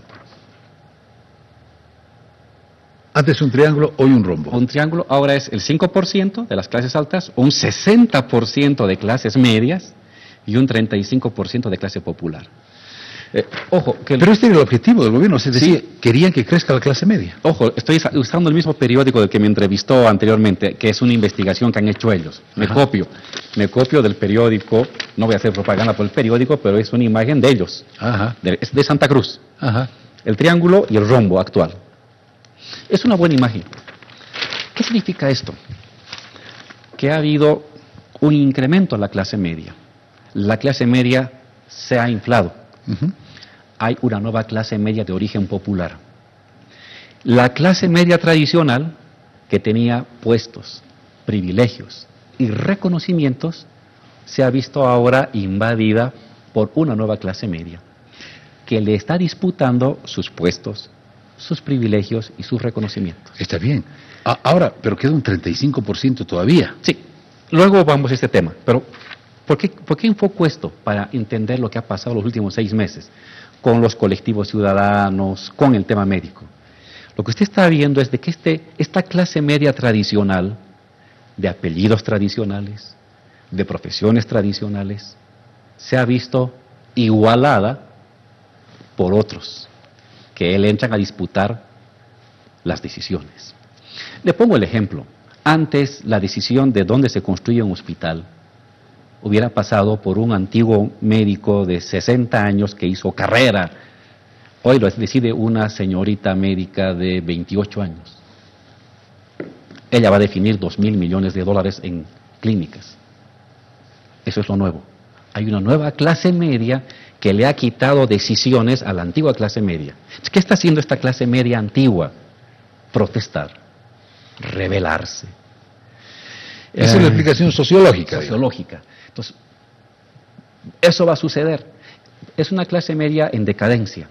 Antes un triángulo, hoy un rombo. Un triángulo ahora es el 5% de las clases altas, un 60% de clases medias y un 35% de clase popular. Ojo, que Pero este era el objetivo del gobierno, es decir, querían que crezca la clase media. Ojo, estoy usando el mismo periódico del que me entrevistó anteriormente, que es una investigación que han hecho ellos. Me copio del periódico, no voy a hacer propaganda por el periódico, pero es una imagen de ellos, es de Santa Cruz. El triángulo y el rombo actual. Es una buena imagen. ¿Qué significa esto? Que ha habido un incremento en la clase media. La clase media se ha inflado. Hay una nueva clase media de origen popular. La clase media tradicional, que tenía puestos, privilegios y reconocimientos, se ha visto ahora invadida por una nueva clase media, que le está disputando sus puestos, sus privilegios y sus reconocimientos. Está bien. Ahora, pero queda un 35% todavía. Sí, luego vamos a este tema, pero ¿por qué enfoco esto? Para entender lo que ha pasado los últimos 6 meses con los colectivos ciudadanos, con el tema médico. Lo que usted está viendo es de que esta clase media tradicional, de apellidos tradicionales, de profesiones tradicionales, se ha visto igualada por otros, que él entran a disputar las decisiones. Le pongo el ejemplo. Antes, la decisión de dónde se construye un hospital hubiera pasado por un antiguo médico de 60 años que hizo carrera. Hoy lo decide una señorita médica de 28 años. Ella va a definir $2.000 millones en clínicas. Eso es lo nuevo. Hay una nueva clase media que le ha quitado decisiones a la antigua clase media. ¿Qué está haciendo esta clase media antigua? Protestar, rebelarse. Esa es la explicación sociológica. Sociológica. Entonces, eso va a suceder. Es una clase media en decadencia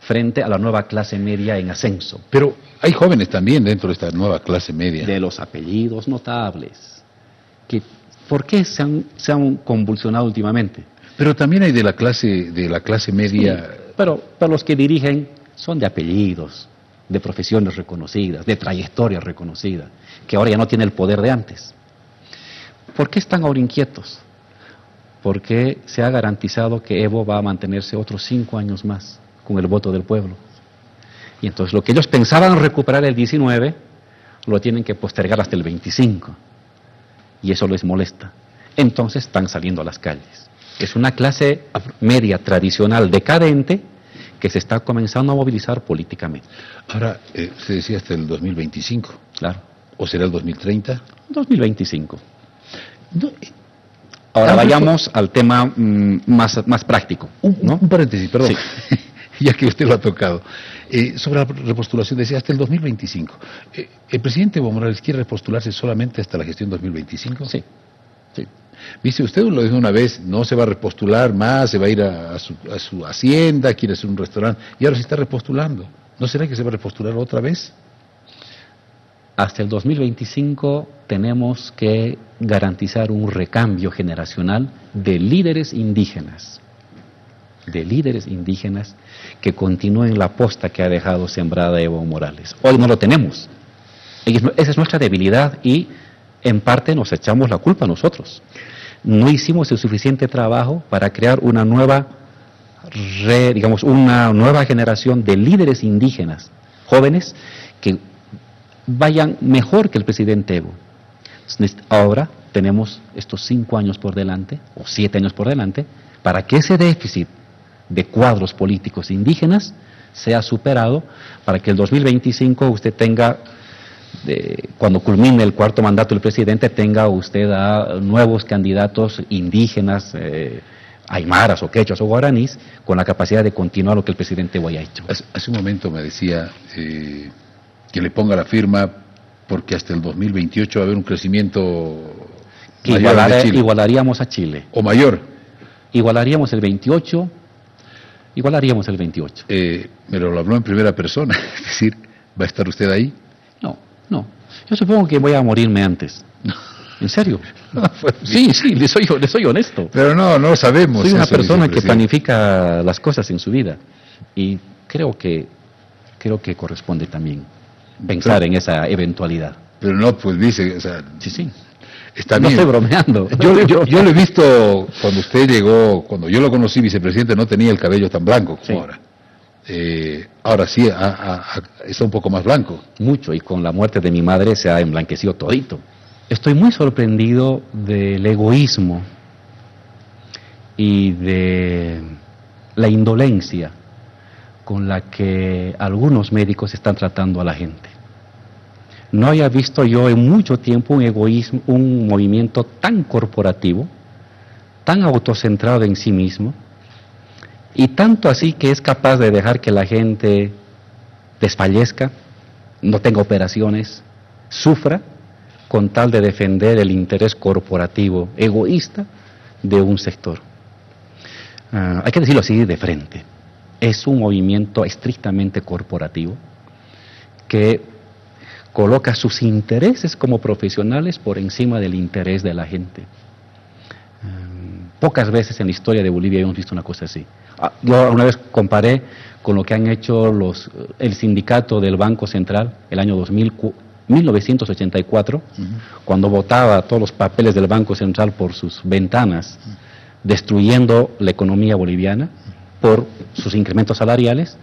frente a la nueva clase media en ascenso. Pero hay jóvenes también dentro de esta nueva clase media. De los apellidos notables. ¿Por qué se han convulsionado últimamente? Pero también hay de la clase media. Sí, pero los que dirigen son de apellidos, de profesiones reconocidas, de trayectorias reconocidas, que ahora ya no tiene el poder de antes. ¿Por qué están ahora inquietos? Porque se ha garantizado que Evo va a mantenerse otros 5 años más con el voto del pueblo. Y entonces lo que ellos pensaban recuperar el 19, lo tienen que postergar hasta el 25. Y eso les molesta. Entonces están saliendo a las calles. Es una clase media tradicional decadente que se está comenzando a movilizar políticamente. Ahora, se decía hasta el 2025. Claro. ¿O será el 2030? 2025. No, ahora vayamos al tema más práctico. Un paréntesis, perdón. Sí. Ya que usted lo ha tocado. Sobre la repostulación, decía hasta el 2025. ¿El presidente Evo Morales quiere repostularse solamente hasta la gestión 2025? Sí. Viste, usted lo dijo una vez, no se va a repostular más, se va a ir a su hacienda, quiere hacer un restaurante, y ahora se está repostulando. ¿No será que se va a repostular otra vez? Hasta el 2025 tenemos que garantizar un recambio generacional de líderes indígenas que continúen la posta que ha dejado sembrada Evo Morales. Hoy no lo tenemos. Esa es nuestra debilidad y en parte nos echamos la culpa nosotros. No hicimos el suficiente trabajo para crear una nueva generación de líderes indígenas, jóvenes, que vayan mejor que el presidente Evo. Ahora tenemos estos 5 años por delante, o 7 años por delante, para que ese déficit de cuadros políticos indígenas sea superado, para que el 2025 usted tenga cuando culmine el cuarto mandato del presidente, tenga usted a nuevos candidatos indígenas, aymaras o quechuas o guaraníes, con la capacidad de continuar lo que el presidente Guaya ha hecho. Hace un momento me decía que le ponga la firma porque hasta el 2028 va a haber un crecimiento Que mayor de Chile. igualaríamos a Chile. O mayor. Igualaríamos el 28. Igualaríamos el 28. Pero lo habló en primera persona, es decir, ¿va a estar usted ahí? No. Yo supongo que voy a morirme antes. ¿En serio? Sí, le soy honesto. Pero no sabemos. Soy una eso, persona que vicepresidente. planifica las cosas en su vida y creo que corresponde también pensar en esa eventualidad. Pero no, pues dice, o sea, Sí. está No bien. estoy bromeando. Yo lo he visto cuando usted llegó, cuando yo lo conocí vicepresidente, no tenía el cabello tan blanco como Sí. ahora. Ahora sí, está un poco más blanco. Mucho, y con la muerte de mi madre se ha emblanquecido todito. Estoy muy sorprendido del egoísmo y de la indolencia con la que algunos médicos están tratando a la gente. No había visto yo en mucho tiempo un egoísmo, un movimiento tan corporativo, tan autocentrado en sí mismo, y tanto así que es capaz de dejar que la gente desfallezca, no tenga operaciones, sufra, con tal de defender el interés corporativo egoísta de un sector. Hay que decirlo así de frente. Es un movimiento estrictamente corporativo que coloca sus intereses como profesionales por encima del interés de la gente. Pocas veces en la historia de Bolivia hemos visto una cosa así. Yo una vez comparé con lo que han hecho el sindicato del Banco Central el año 1984, cuando botaba todos los papeles del Banco Central por sus ventanas, destruyendo la economía boliviana por sus incrementos salariales.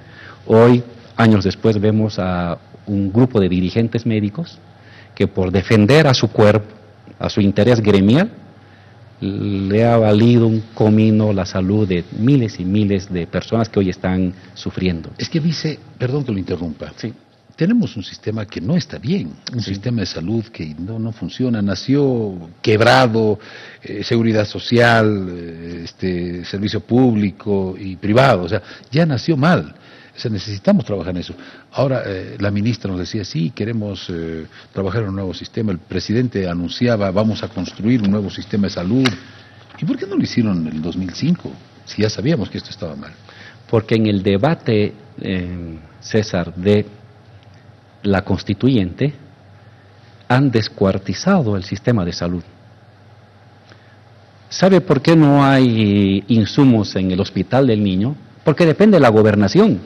Hoy, años después, vemos a un grupo de dirigentes médicos que por defender a su cuerpo, a su interés gremial, le ha valido un comino la salud de miles y miles de personas que hoy están sufriendo. Es que perdón que lo interrumpa. Sí. Tenemos un sistema que no está bien, un sistema de salud que no funciona, nació quebrado, seguridad social, servicio público y privado, o sea, ya nació mal. O sea, necesitamos trabajar en eso. Ahora, la ministra nos decía, sí, queremos trabajar en un nuevo sistema. El presidente anunciaba, vamos a construir un nuevo sistema de salud. ¿Y por qué no lo hicieron en el 2005? Si ya sabíamos que esto estaba mal. Porque en el debate, César, de la constituyente, han descuartizado el sistema de salud. ¿Sabe por qué no hay insumos en el hospital del niño? Porque depende de la gobernación.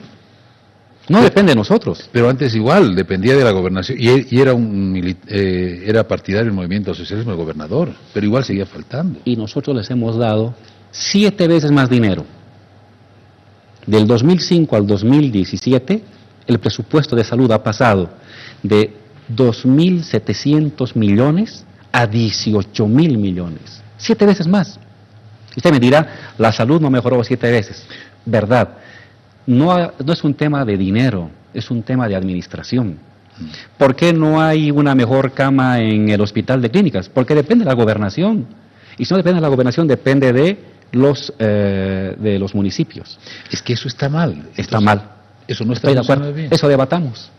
No depende de nosotros. Pero antes igual, dependía de la gobernación. Y era partidario del movimiento socialismo el gobernador, pero igual seguía faltando. Y nosotros les hemos dado 7 veces más dinero. Del 2005 al 2017, el presupuesto de salud ha pasado de 2.700 millones a 18.000 millones. 7 veces más. Usted me dirá, la salud no mejoró 7 veces. Verdad. No es un tema de dinero, es un tema de administración. ¿Por qué no hay una mejor cama en el hospital de clínicas? Porque depende de la gobernación. Y si no depende de la gobernación, depende de los municipios. Es que eso está mal. Está mal. Eso no está Estoy de acuerdo. funcionando bien. Eso debatamos.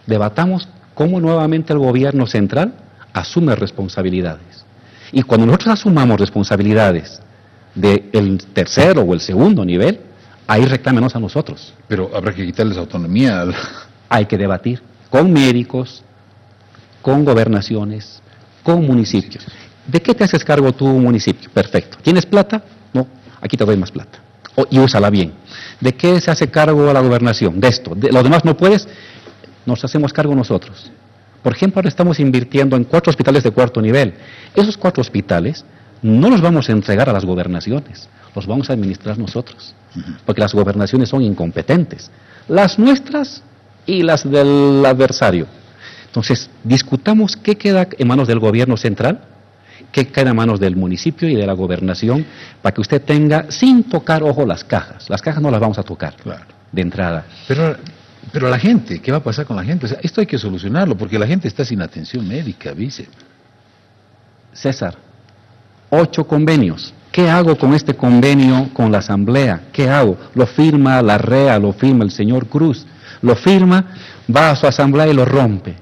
Debatamos cómo nuevamente el gobierno central asume responsabilidades. Y cuando nosotros asumamos responsabilidades del tercero o el segundo nivel, ahí reclámenos a nosotros. Pero habrá que quitarles autonomía. Hay que debatir con médicos, con gobernaciones, con municipios. ¿De qué te haces cargo tu municipio? Perfecto. ¿Tienes plata? No, aquí te doy más plata. Y úsala bien. ¿De qué se hace cargo la gobernación? De esto. ¿De lo demás no puedes? Nos hacemos cargo nosotros. Por ejemplo, ahora estamos invirtiendo en 4 hospitales de cuarto nivel. Esos 4 hospitales no los vamos a entregar a las gobernaciones, los vamos a administrar nosotros, porque las gobernaciones son incompetentes, las nuestras y las del adversario. Entonces, discutamos qué queda en manos del gobierno central, qué queda en manos del municipio y de la gobernación, para que usted tenga, sin tocar, ojo, las cajas no las vamos a tocar, Claro. de entrada. Pero Pero la gente, ¿qué va a pasar con la gente? O sea, esto hay que solucionarlo, porque la gente está sin atención médica, vice. César, 8 convenios. ¿Qué hago con este convenio con la Asamblea? ¿Qué hago? Lo firma la REA, lo firma el señor Cruz, lo firma, va a su Asamblea y lo rompe.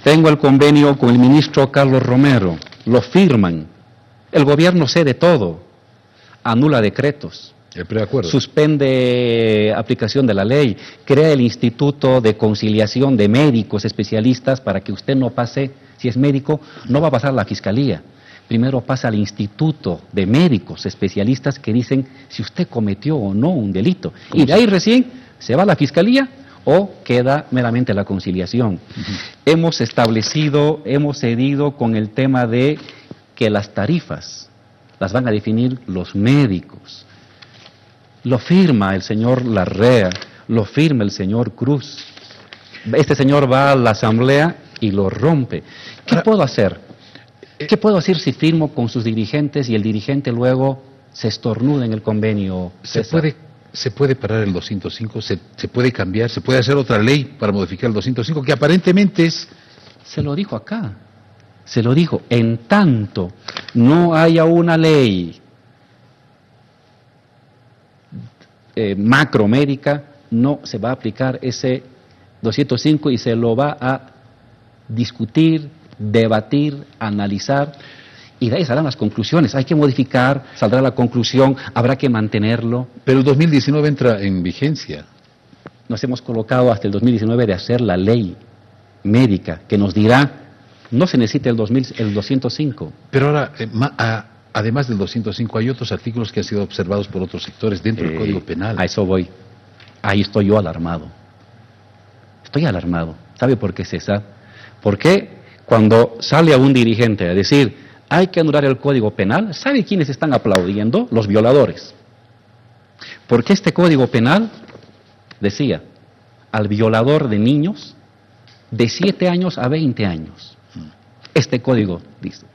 Tengo el convenio con el ministro Carlos Romero, lo firman. El gobierno cede todo, anula decretos, El preacuerdo. suspende aplicación de la ley, crea el Instituto de Conciliación de Médicos Especialistas para que usted no pase, si es médico, no va a pasar a la Fiscalía. Primero pasa al Instituto de Médicos Especialistas que dicen si usted cometió o no un delito. Y de ahí recién se va a la Fiscalía o queda meramente la conciliación. Hemos establecido, hemos cedido con el tema de que las tarifas las van a definir los médicos. Lo firma el señor Larrea, lo firma el señor Cruz. Este señor va a la Asamblea y lo rompe. ¿Qué puedo hacer? ¿Qué puedo hacer si firmo con sus dirigentes y el dirigente luego se estornuda en el convenio? ¿Se puede parar el 205? ¿Se puede cambiar? ¿Se puede hacer otra ley para modificar el 205? Que aparentemente es... Se lo dijo acá. Se lo dijo. En tanto no haya una ley macromédica, no se va a aplicar ese 205 y se lo va a discutir, debatir, analizar, y de ahí saldrán las conclusiones. Hay que modificar, saldrá la conclusión, habrá que mantenerlo. Pero el 2019 entra en vigencia. Nos hemos colocado hasta el 2019 de hacer la ley médica que nos dirá, no se necesita el 205. Pero ahora, además del 205, hay otros artículos que han sido observados por otros sectores dentro del Código Penal. A eso voy. Ahí estoy yo alarmado. Estoy alarmado. ¿Sabe por qué, César? Porque cuando sale a un dirigente a decir, hay que anular el Código Penal, ¿sabe quiénes están aplaudiendo? Los violadores. Porque este Código Penal decía, al violador de niños, de 7 años a 20 años. Este código dice.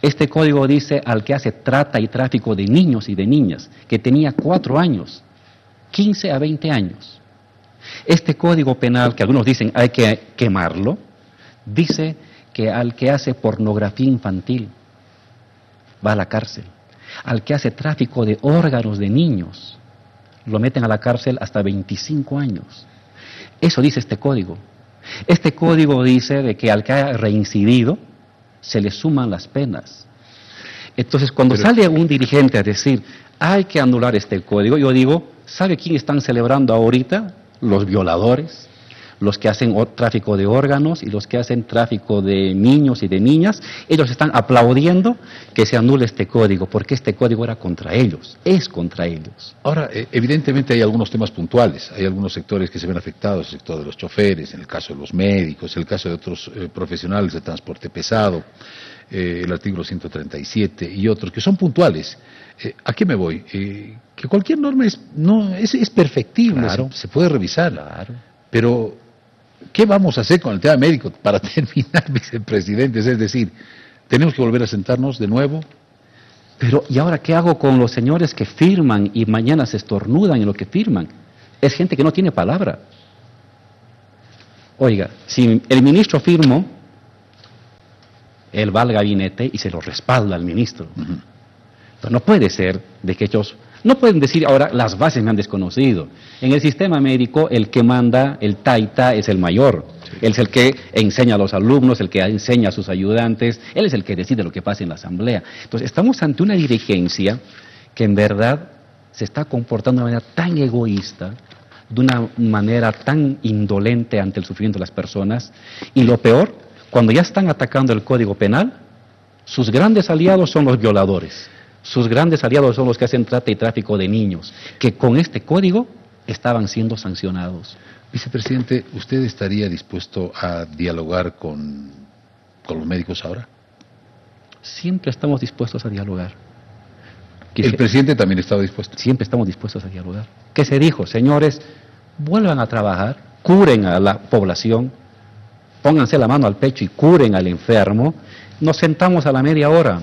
Este código dice al que hace trata y tráfico de niños y de niñas, que tenía 4 años, 15 a 20 años. Este Código Penal, que algunos dicen hay que quemarlo, dice que al que hace pornografía infantil va a la cárcel. Al que hace tráfico de órganos de niños, lo meten a la cárcel hasta 25 años. Eso dice este código. Este código dice de que al que haya reincidido, se le suman las penas. Entonces, cuando sale un dirigente a decir, hay que anular este código, yo digo, ¿sabe quién están celebrando ahorita? Los violadores, los que hacen tráfico de órganos y los que hacen tráfico de niños y de niñas. Ellos están aplaudiendo que se anule este código, porque este código era contra ellos, es contra ellos. Ahora, evidentemente hay algunos temas puntuales, hay algunos sectores que se ven afectados, el sector de los choferes, en el caso de los médicos, en el caso de otros profesionales de transporte pesado, el artículo 137 y otros que son puntuales. ¿A qué me voy? Que cualquier norma es perfectible, Claro. se puede revisar, Claro. pero ¿qué vamos a hacer con el tema médico para terminar, vicepresidentes? Es decir, tenemos que volver a sentarnos de nuevo. Pero, ¿y ahora qué hago con los señores que firman y mañana se estornudan en lo que firman? Es gente que no tiene palabra. Oiga, si el ministro firmó, él va al gabinete y se lo respalda al ministro. Entonces, no puede ser de que ellos... No pueden decir ahora, las bases me han desconocido. En el sistema médico, el que manda, el taita, es el mayor. Sí. Él es el que enseña a los alumnos, el que enseña a sus ayudantes, él es el que decide lo que pasa en la asamblea. Entonces, estamos ante una dirigencia que en verdad se está comportando de una manera tan egoísta, de una manera tan indolente ante el sufrimiento de las personas. Y lo peor, cuando ya están atacando el Código Penal, sus grandes aliados son los violadores. Sus grandes aliados son los que hacen trata y tráfico de niños, que con este código estaban siendo sancionados. Vicepresidente, ¿usted estaría dispuesto a dialogar con los médicos ahora? Siempre estamos dispuestos a dialogar. ¿El presidente también estaba dispuesto? Siempre estamos dispuestos a dialogar. ¿Qué se dijo? Señores, vuelvan a trabajar, curen a la población, pónganse la mano al pecho y curen al enfermo. Nos sentamos a la media hora.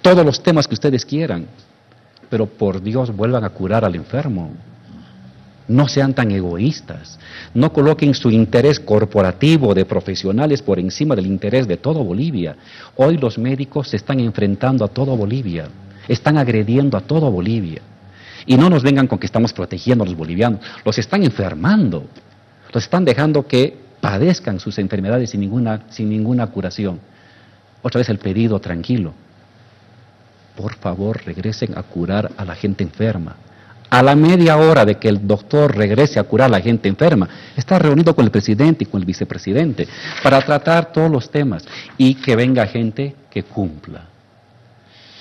Todos los temas que ustedes quieran, pero por Dios vuelvan a curar al enfermo. No sean tan egoístas. No coloquen su interés corporativo de profesionales por encima del interés de todo Bolivia. Hoy los médicos se están enfrentando a todo Bolivia. Están agrediendo a todo Bolivia. Y no nos vengan con que estamos protegiendo a los bolivianos. Los están enfermando. Los están dejando que padezcan sus enfermedades sin ninguna curación. Otra vez el pedido tranquilo. Por favor, regresen a curar a la gente enferma. A la media hora de que el doctor regrese a curar a la gente enferma, está reunido con el presidente y con el vicepresidente para tratar todos los temas y que venga gente que cumpla.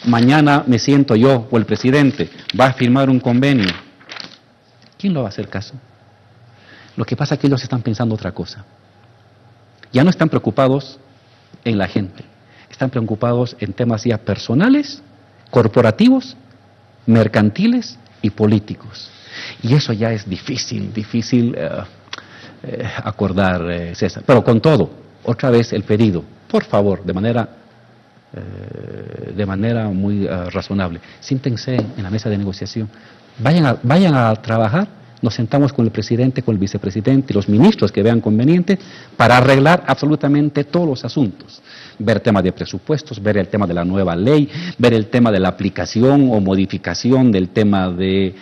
Mañana me siento yo o el presidente va a firmar un convenio. ¿Quién lo va a hacer caso? Lo que pasa es que ellos están pensando otra cosa. Ya no están preocupados en la gente, están preocupados en temas ya personales, corporativos, mercantiles y políticos. Y eso ya es difícil acordar, César. Pero con todo, otra vez el pedido, por favor, de manera muy razonable, siéntense en la mesa de negociación, vayan a trabajar. Nos sentamos con el presidente, con el vicepresidente y los ministros que vean conveniente para arreglar absolutamente todos los asuntos. Ver temas de presupuestos, ver el tema de la nueva ley, ver el tema de la aplicación o modificación del tema de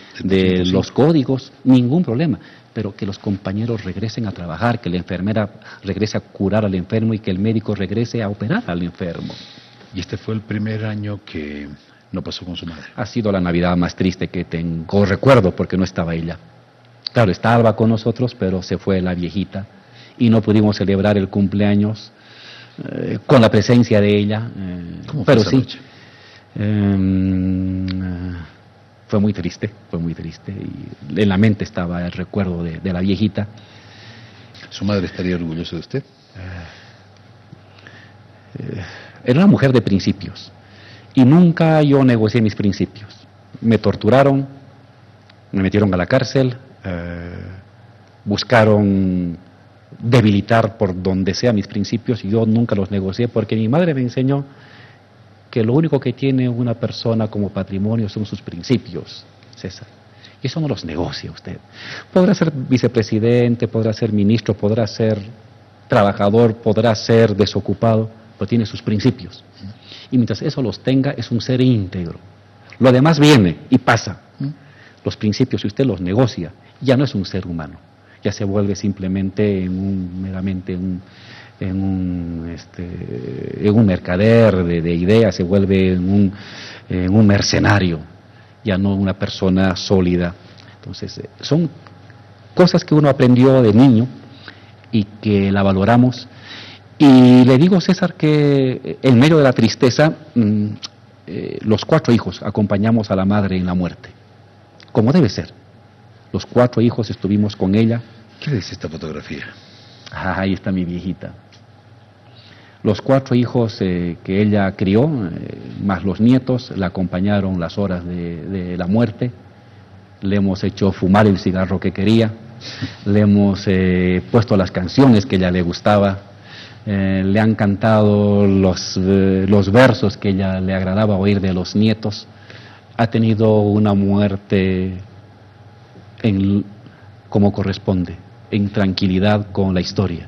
los códigos, ningún problema. Pero que los compañeros regresen a trabajar, que la enfermera regrese a curar al enfermo y que el médico regrese a operar al enfermo. Y este fue el primer año que no pasó con su madre. Ha sido la Navidad más triste que tengo recuerdo porque no estaba ella. Claro, estaba con nosotros, pero se fue la viejita y no pudimos celebrar el cumpleaños con la presencia de ella. ¿Cómo fue esa noche? Fue muy triste. Y en la mente estaba el recuerdo de la viejita. ¿Su madre estaría orgullosa de usted? Era una mujer de principios y nunca yo negocié mis principios. Me torturaron, me metieron a la cárcel. Buscaron debilitar por donde sea mis principios y yo nunca los negocié porque mi madre me enseñó que lo único que tiene una persona como patrimonio son sus principios, César. Y eso no los negocia usted. Podrá ser vicepresidente, podrá ser ministro, podrá ser trabajador, podrá ser desocupado, pero tiene sus principios. Y mientras eso los tenga, es un ser íntegro. Lo demás viene y pasa. Los principios, si usted los negocia, ya no es un ser humano, ya se vuelve simplemente meramente en un mercader de ideas, se vuelve en un mercenario, ya no una persona sólida. Entonces, son cosas que uno aprendió de niño y que la valoramos. Y le digo, César, que en medio de la tristeza, los 4 hijos acompañamos a la madre en la muerte, como debe ser. Los 4 hijos estuvimos con ella. ¿Qué dice esta fotografía? Ahí está mi viejita. Los 4 hijos que ella crió, más los nietos, la acompañaron las horas de la muerte. Le hemos hecho fumar el cigarro que quería. Le hemos puesto las canciones que a ella le gustaba. Le han cantado los versos que a ella le agradaba oír de los nietos. Ha tenido una muerte como corresponde, en tranquilidad con la historia.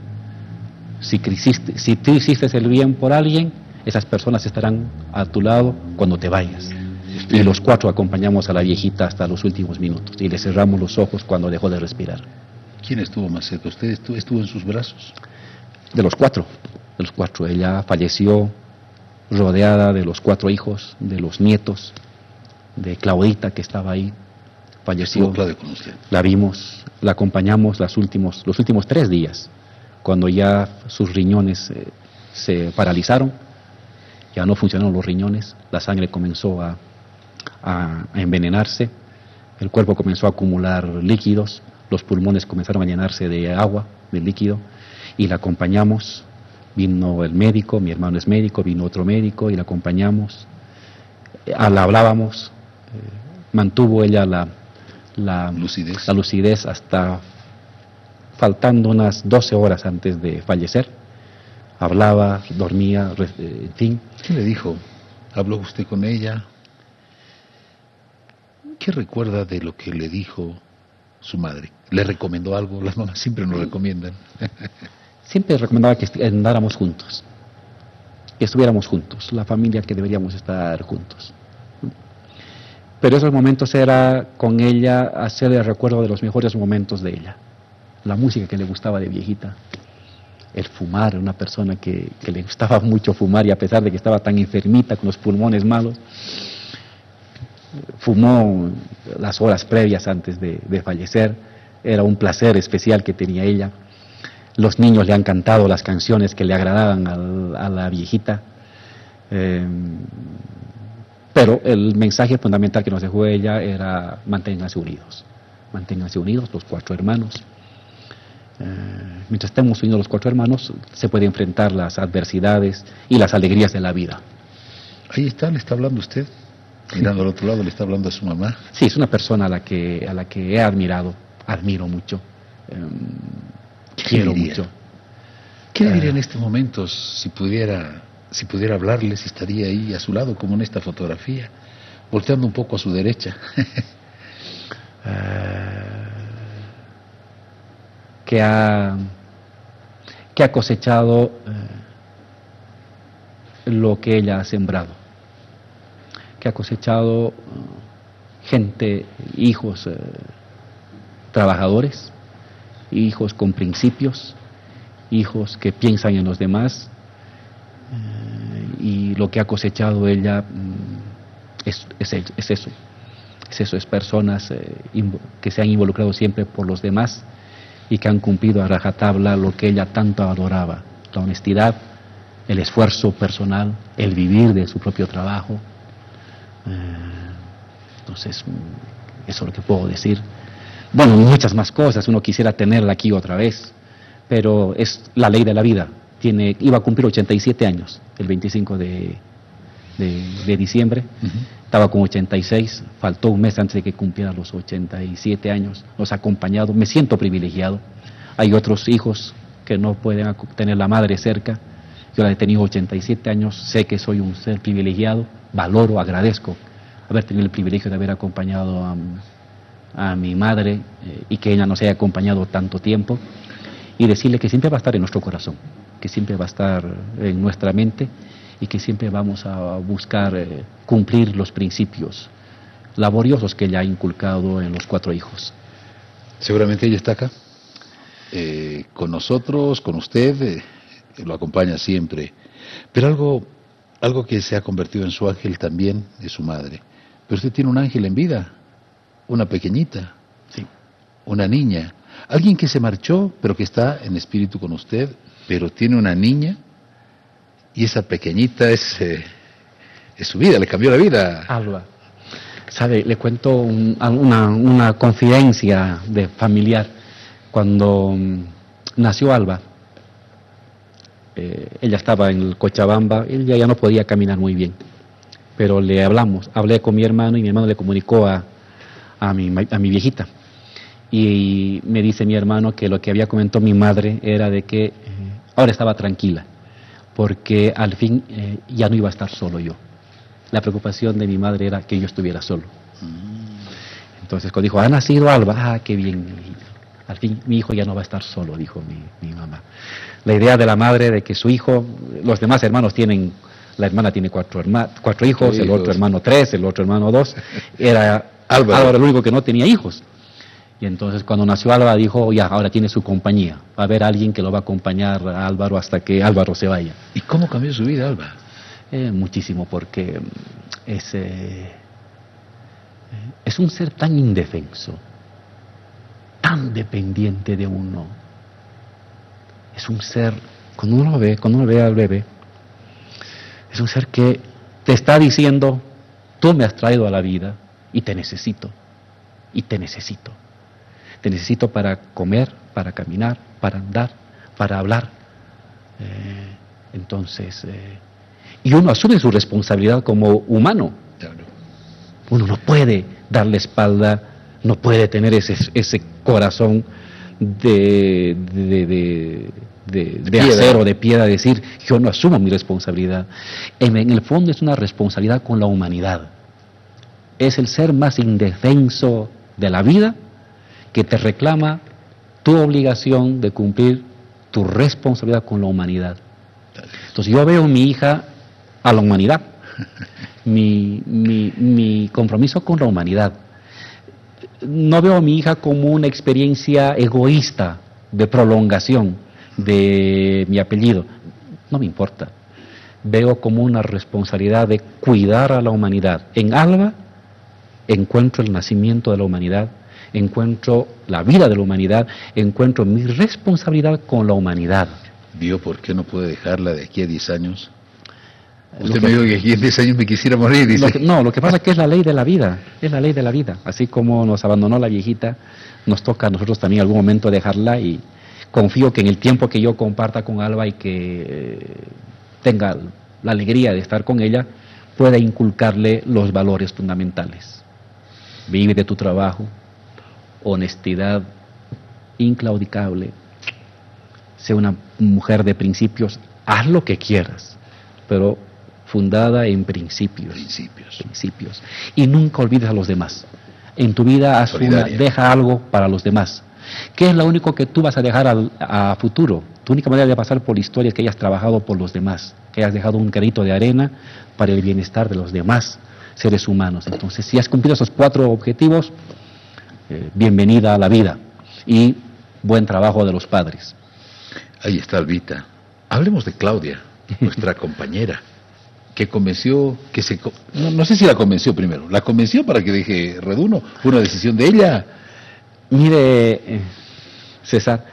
Si tú hiciste el bien por alguien, esas personas estarán a tu lado cuando te vayas. Y los 4 acompañamos a la viejita hasta los últimos minutos y le cerramos los ojos cuando dejó de respirar. ¿Quién estuvo más cerca? ¿Usted estuvo en sus brazos? De los 4, ella falleció rodeada de los 4 hijos, de los nietos, de Claudita que estaba ahí. Falleció, Claudia con usted. La vimos, la acompañamos los últimos 3 días, cuando ya sus riñones se paralizaron, ya no funcionaron los riñones, la sangre comenzó a envenenarse, el cuerpo comenzó a acumular líquidos, los pulmones comenzaron a llenarse de agua, de líquido, y la acompañamos. Vino el médico, mi hermano es médico, vino otro médico y la acompañamos, la hablábamos, mantuvo ella la lucidez hasta faltando unas 12 horas antes de fallecer. Hablaba, dormía, en fin. ¿Qué le dijo? ¿Habló usted con ella? ¿Qué recuerda de lo que le dijo su madre? ¿Le recomendó algo? Las mamás siempre nos recomiendan. Siempre recomendaba que andáramos juntos, que estuviéramos juntos, la familia que deberíamos estar juntos. Pero esos momentos era con ella hacer el recuerdo de los mejores momentos de ella. La música que le gustaba de viejita, el fumar, una persona que le gustaba mucho fumar y a pesar de que estaba tan enfermita con los pulmones malos, fumó las horas previas antes de fallecer. Era un placer especial que tenía ella. Los niños le han cantado las canciones que le agradaban a la viejita. Pero el mensaje fundamental que nos dejó ella era: manténganse unidos los 4 hermanos. Mientras estemos unidos los 4 hermanos, se pueden enfrentar las adversidades y las alegrías de la vida. Ahí está, le está hablando usted, mirando al otro lado, le está hablando a su mamá. Sí, es una persona a la que he admiro mucho, quiero mucho. ¿Qué le diría en estos momentos si pudiera hablarle, si estaría ahí a su lado, como en esta fotografía, volteando un poco a su derecha? Que ha cosechado lo que ella ha sembrado, que ha cosechado gente, hijos trabajadores, hijos con principios, hijos que piensan en los demás, y lo que ha cosechado ella es eso, es personas que se han involucrado siempre por los demás y que han cumplido a rajatabla lo que ella tanto adoraba: la honestidad, el esfuerzo personal, el vivir de su propio trabajo. Entonces, eso es lo que puedo decir. Bueno, muchas más cosas, uno quisiera tenerla aquí otra vez, pero es la ley de la vida. Iba a cumplir 87 años, el 25 de diciembre. Estaba con 86, faltó un mes antes de que cumpliera los 87 años. Nos ha acompañado, me siento privilegiado. Hay otros hijos que no pueden tener la madre cerca. Yo la he tenido 87 años, sé que soy un ser privilegiado, valoro, agradezco haber tenido el privilegio de haber acompañado a mi madre y que ella nos haya acompañado tanto tiempo, y decirle que siempre va a estar en nuestro corazón, que siempre va a estar en nuestra mente y que siempre vamos a buscar cumplir los principios laboriosos que ella ha inculcado en los 4 hijos. Seguramente ella está acá, con nosotros, con usted, lo acompaña siempre. Pero algo que se ha convertido en su ángel también es su madre. Pero usted tiene un ángel en vida, una pequeñita, sí, una niña, alguien que se marchó, pero que está en espíritu con usted, pero tiene una niña, y esa pequeñita es su vida, le cambió la vida. Alba, ¿sabe? Le cuento una confidencia de familiar. Cuando nació Alba, ella estaba en el Cochabamba, ella ya no podía caminar muy bien, pero hablé con mi hermano y mi hermano le comunicó a mi viejita. Y me dice mi hermano que lo que había comentado mi madre era de que ahora estaba tranquila, porque al fin ya no iba a estar solo yo. La preocupación de mi madre era que yo estuviera solo. Entonces cuando dijo, ha nacido Alba, qué bien, al fin mi hijo ya no va a estar solo, dijo mi mamá. La idea de la madre de que su hijo, los demás hermanos la hermana tiene 4 hijos, el otro hermano 3, el otro hermano 2, era Álvaro el único que no tenía hijos. Y entonces cuando nació Álvaro dijo, ya, ahora tiene su compañía, va a haber alguien que lo va a acompañar a Álvaro hasta que Álvaro se vaya. ¿Y cómo cambió su vida, Alba? Muchísimo, porque es un ser tan indefenso, tan dependiente de uno. Es un ser, cuando uno ve al bebé, es un ser que te está diciendo, tú me has traído a la vida y te necesito, y te necesito. Te necesito para comer, para caminar, para andar, para hablar. Entonces, y uno asume su responsabilidad como humano. Uno no puede darle espalda, no puede tener ese corazón de acero, de piedra, decir, yo no asumo mi responsabilidad. En el fondo es una responsabilidad con la humanidad. Es el ser más indefenso de la vida que te reclama tu obligación de cumplir tu responsabilidad con la humanidad. Entonces yo veo en mi hija a la humanidad, mi compromiso con la humanidad. No veo a mi hija como una experiencia egoísta de prolongación de mi apellido. No me importa. Veo como una responsabilidad de cuidar a la humanidad. En Alba encuentro el nacimiento de la humanidad, encuentro la vida de la humanidad, encuentro mi responsabilidad con la humanidad. ¿Vio por qué no puede dejarla de aquí a 10 años? Usted me dijo que aquí en 10 años me quisiera morir, dice. Lo que pasa es que es la ley de la vida, es la ley de la vida. Así como nos abandonó la viejita, nos toca a nosotros también en algún momento dejarla, y confío que en el tiempo que yo comparta con Alba y que tenga la alegría de estar con ella, pueda inculcarle los valores fundamentales. Vive de tu trabajo, honestidad inclaudicable, sé una mujer de principios, haz lo que quieras, pero fundada en principios. Principios. Y nunca olvides a los demás. En tu vida deja algo para los demás. ¿Qué es lo único que tú vas a dejar a futuro? Tu única manera de pasar por la historia es que hayas trabajado por los demás, que hayas dejado un granito de arena para el bienestar de los demás seres humanos. Entonces, si has cumplido esos 4 objetivos, bienvenida a la vida y buen trabajo de los padres. Ahí está Albita. Hablemos de Claudia, nuestra compañera, que convenció, no sé si la convenció primero, la convenció para que deje Reduno, fue una decisión de ella. Mire, César,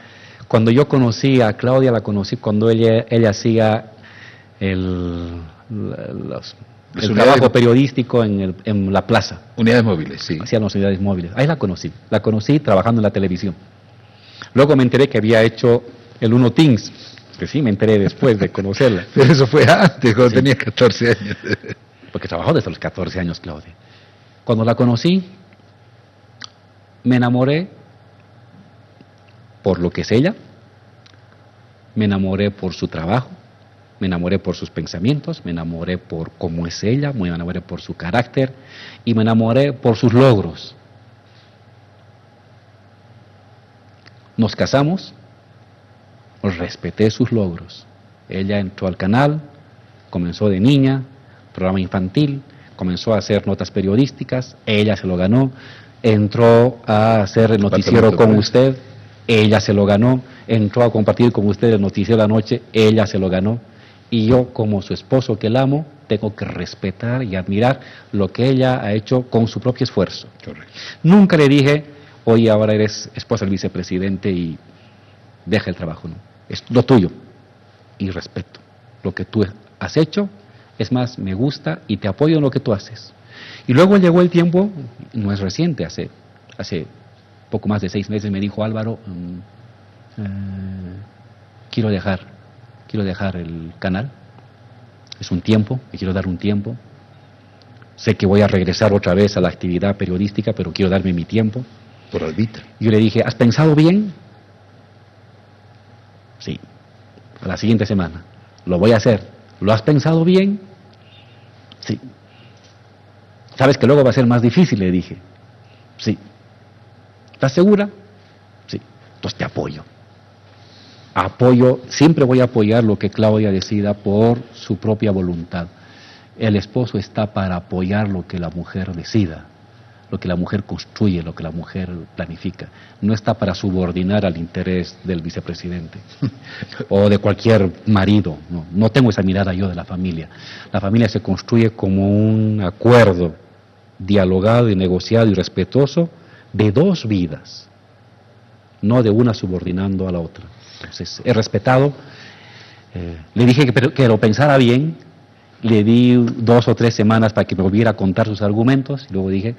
cuando yo conocí a Claudia, la conocí cuando ella hacía el trabajo periodístico en la plaza. Unidades móviles, sí. Hacían las unidades móviles. Ahí la conocí trabajando en la televisión. Luego me enteré que había hecho el Uno Things, que sí, me enteré después de conocerla. Pero eso fue antes, cuando tenía 14 años. Porque trabajó desde los 14 años, Claudia. Cuando la conocí, me enamoré por lo que es ella, me enamoré por su trabajo, me enamoré por sus pensamientos, me enamoré por cómo es ella, me enamoré por su carácter y me enamoré por sus logros. Nos casamos, respeté sus logros. Ella entró al canal, comenzó de niña, programa infantil, comenzó a hacer notas periodísticas, ella se lo ganó, entró a hacer el noticiero con usted, ella se lo ganó, entró a compartir con usted el noticiero de la noche, ella se lo ganó, y yo como su esposo que la amo, tengo que respetar y admirar lo que ella ha hecho con su propio esfuerzo. Correcto. Nunca le dije, oye, ahora eres esposa del vicepresidente y deja el trabajo, no, es lo tuyo, y respeto lo que tú has hecho, es más, me gusta y te apoyo en lo que tú haces. Y luego llegó el tiempo, no es reciente, hace poco más de 6 meses me dijo Álvaro, quiero dejar el canal, es un tiempo, me quiero dar un tiempo, sé que voy a regresar otra vez a la actividad periodística, pero quiero darme mi tiempo. Por Albita. Yo le dije, ¿has pensado bien? Sí, a la siguiente semana, lo voy a hacer. ¿Lo has pensado bien? Sí. ¿Sabes que luego va a ser más difícil? Le dije. Sí. ¿Estás segura? Sí. Entonces te apoyo. Siempre voy a apoyar lo que Claudia decida por su propia voluntad. El esposo está para apoyar lo que la mujer decida, lo que la mujer construye, lo que la mujer planifica. No está para subordinar al interés del vicepresidente o de cualquier marido. No tengo esa mirada yo de la familia. La familia se construye como un acuerdo dialogado y negociado y respetuoso de 2 vidas, no de una subordinando a la otra. Entonces, he respetado, le dije que lo pensara bien, le di 2 o 3 semanas para que me volviera a contar sus argumentos, y luego dije,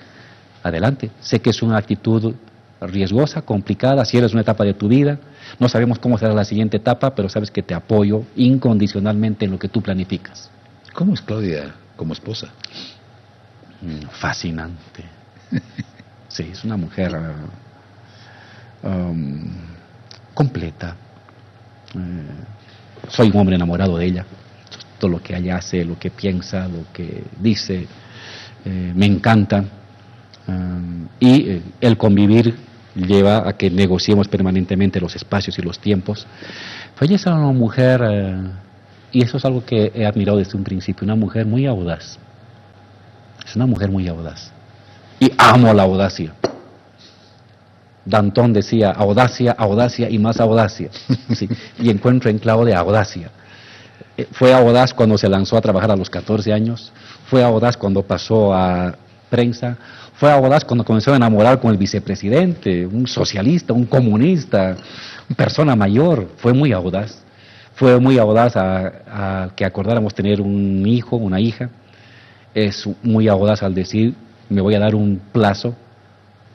adelante, sé que es una actitud riesgosa, complicada, si eres una etapa de tu vida, no sabemos cómo será la siguiente etapa, pero sabes que te apoyo incondicionalmente en lo que tú planificas. ¿Cómo es Claudia como esposa? Fascinante. Sí, es una mujer completa. Soy un hombre enamorado de ella. Todo lo que ella hace, lo que piensa, lo que dice, me encanta. Y el convivir lleva a que negociemos permanentemente los espacios y los tiempos. Pues ella es una mujer, y eso es algo que he admirado desde un principio, una mujer muy audaz. Es una mujer muy audaz. Y amo la audacia. Danton decía, audacia, audacia y más audacia. Sí, y encuentro enclavo de audacia. Fue audaz cuando se lanzó a trabajar a los 14 años, fue audaz cuando pasó a prensa, fue audaz cuando comenzó a enamorar con el vicepresidente, un socialista, un comunista, una persona mayor, fue muy audaz. Fue muy audaz a que acordáramos tener un hijo, una hija. Es muy audaz al decir, me voy a dar un plazo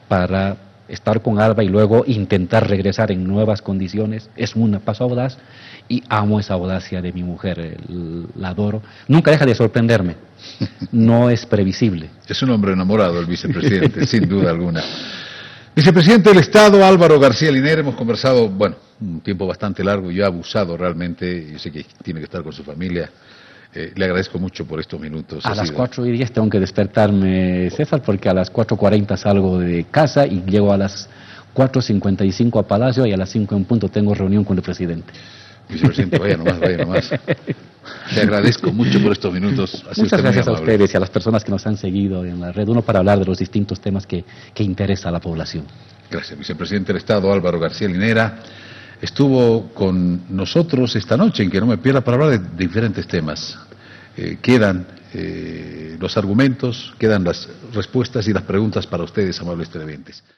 para estar con Alba y luego intentar regresar en nuevas condiciones. Es un paso audaz y amo esa audacia de mi mujer, la adoro. Nunca deja de sorprenderme, no es previsible. Es un hombre enamorado el vicepresidente, sin duda alguna. Vicepresidente del Estado, Álvaro García Linera, hemos conversado, bueno, un tiempo bastante largo, yo he abusado realmente, yo sé que tiene que estar con su familia. Le agradezco mucho por estos minutos. A las 4:10 tengo que despertarme, César, porque a las 4:40 salgo de casa y llego a las 4:55 a Palacio y a las 5 en punto tengo reunión con el presidente. Vicepresidente, vaya nomás, vaya nomás. Le agradezco mucho por estos minutos. Muchas gracias a ustedes y a las personas que nos han seguido en la red, uno para hablar de los distintos temas que interesa a la población. Gracias, vicepresidente del Estado, Álvaro García Linera. Estuvo con nosotros esta noche, en que no me pierda, para hablar de diferentes temas. Quedan los argumentos, quedan las respuestas y las preguntas para ustedes, amables televidentes.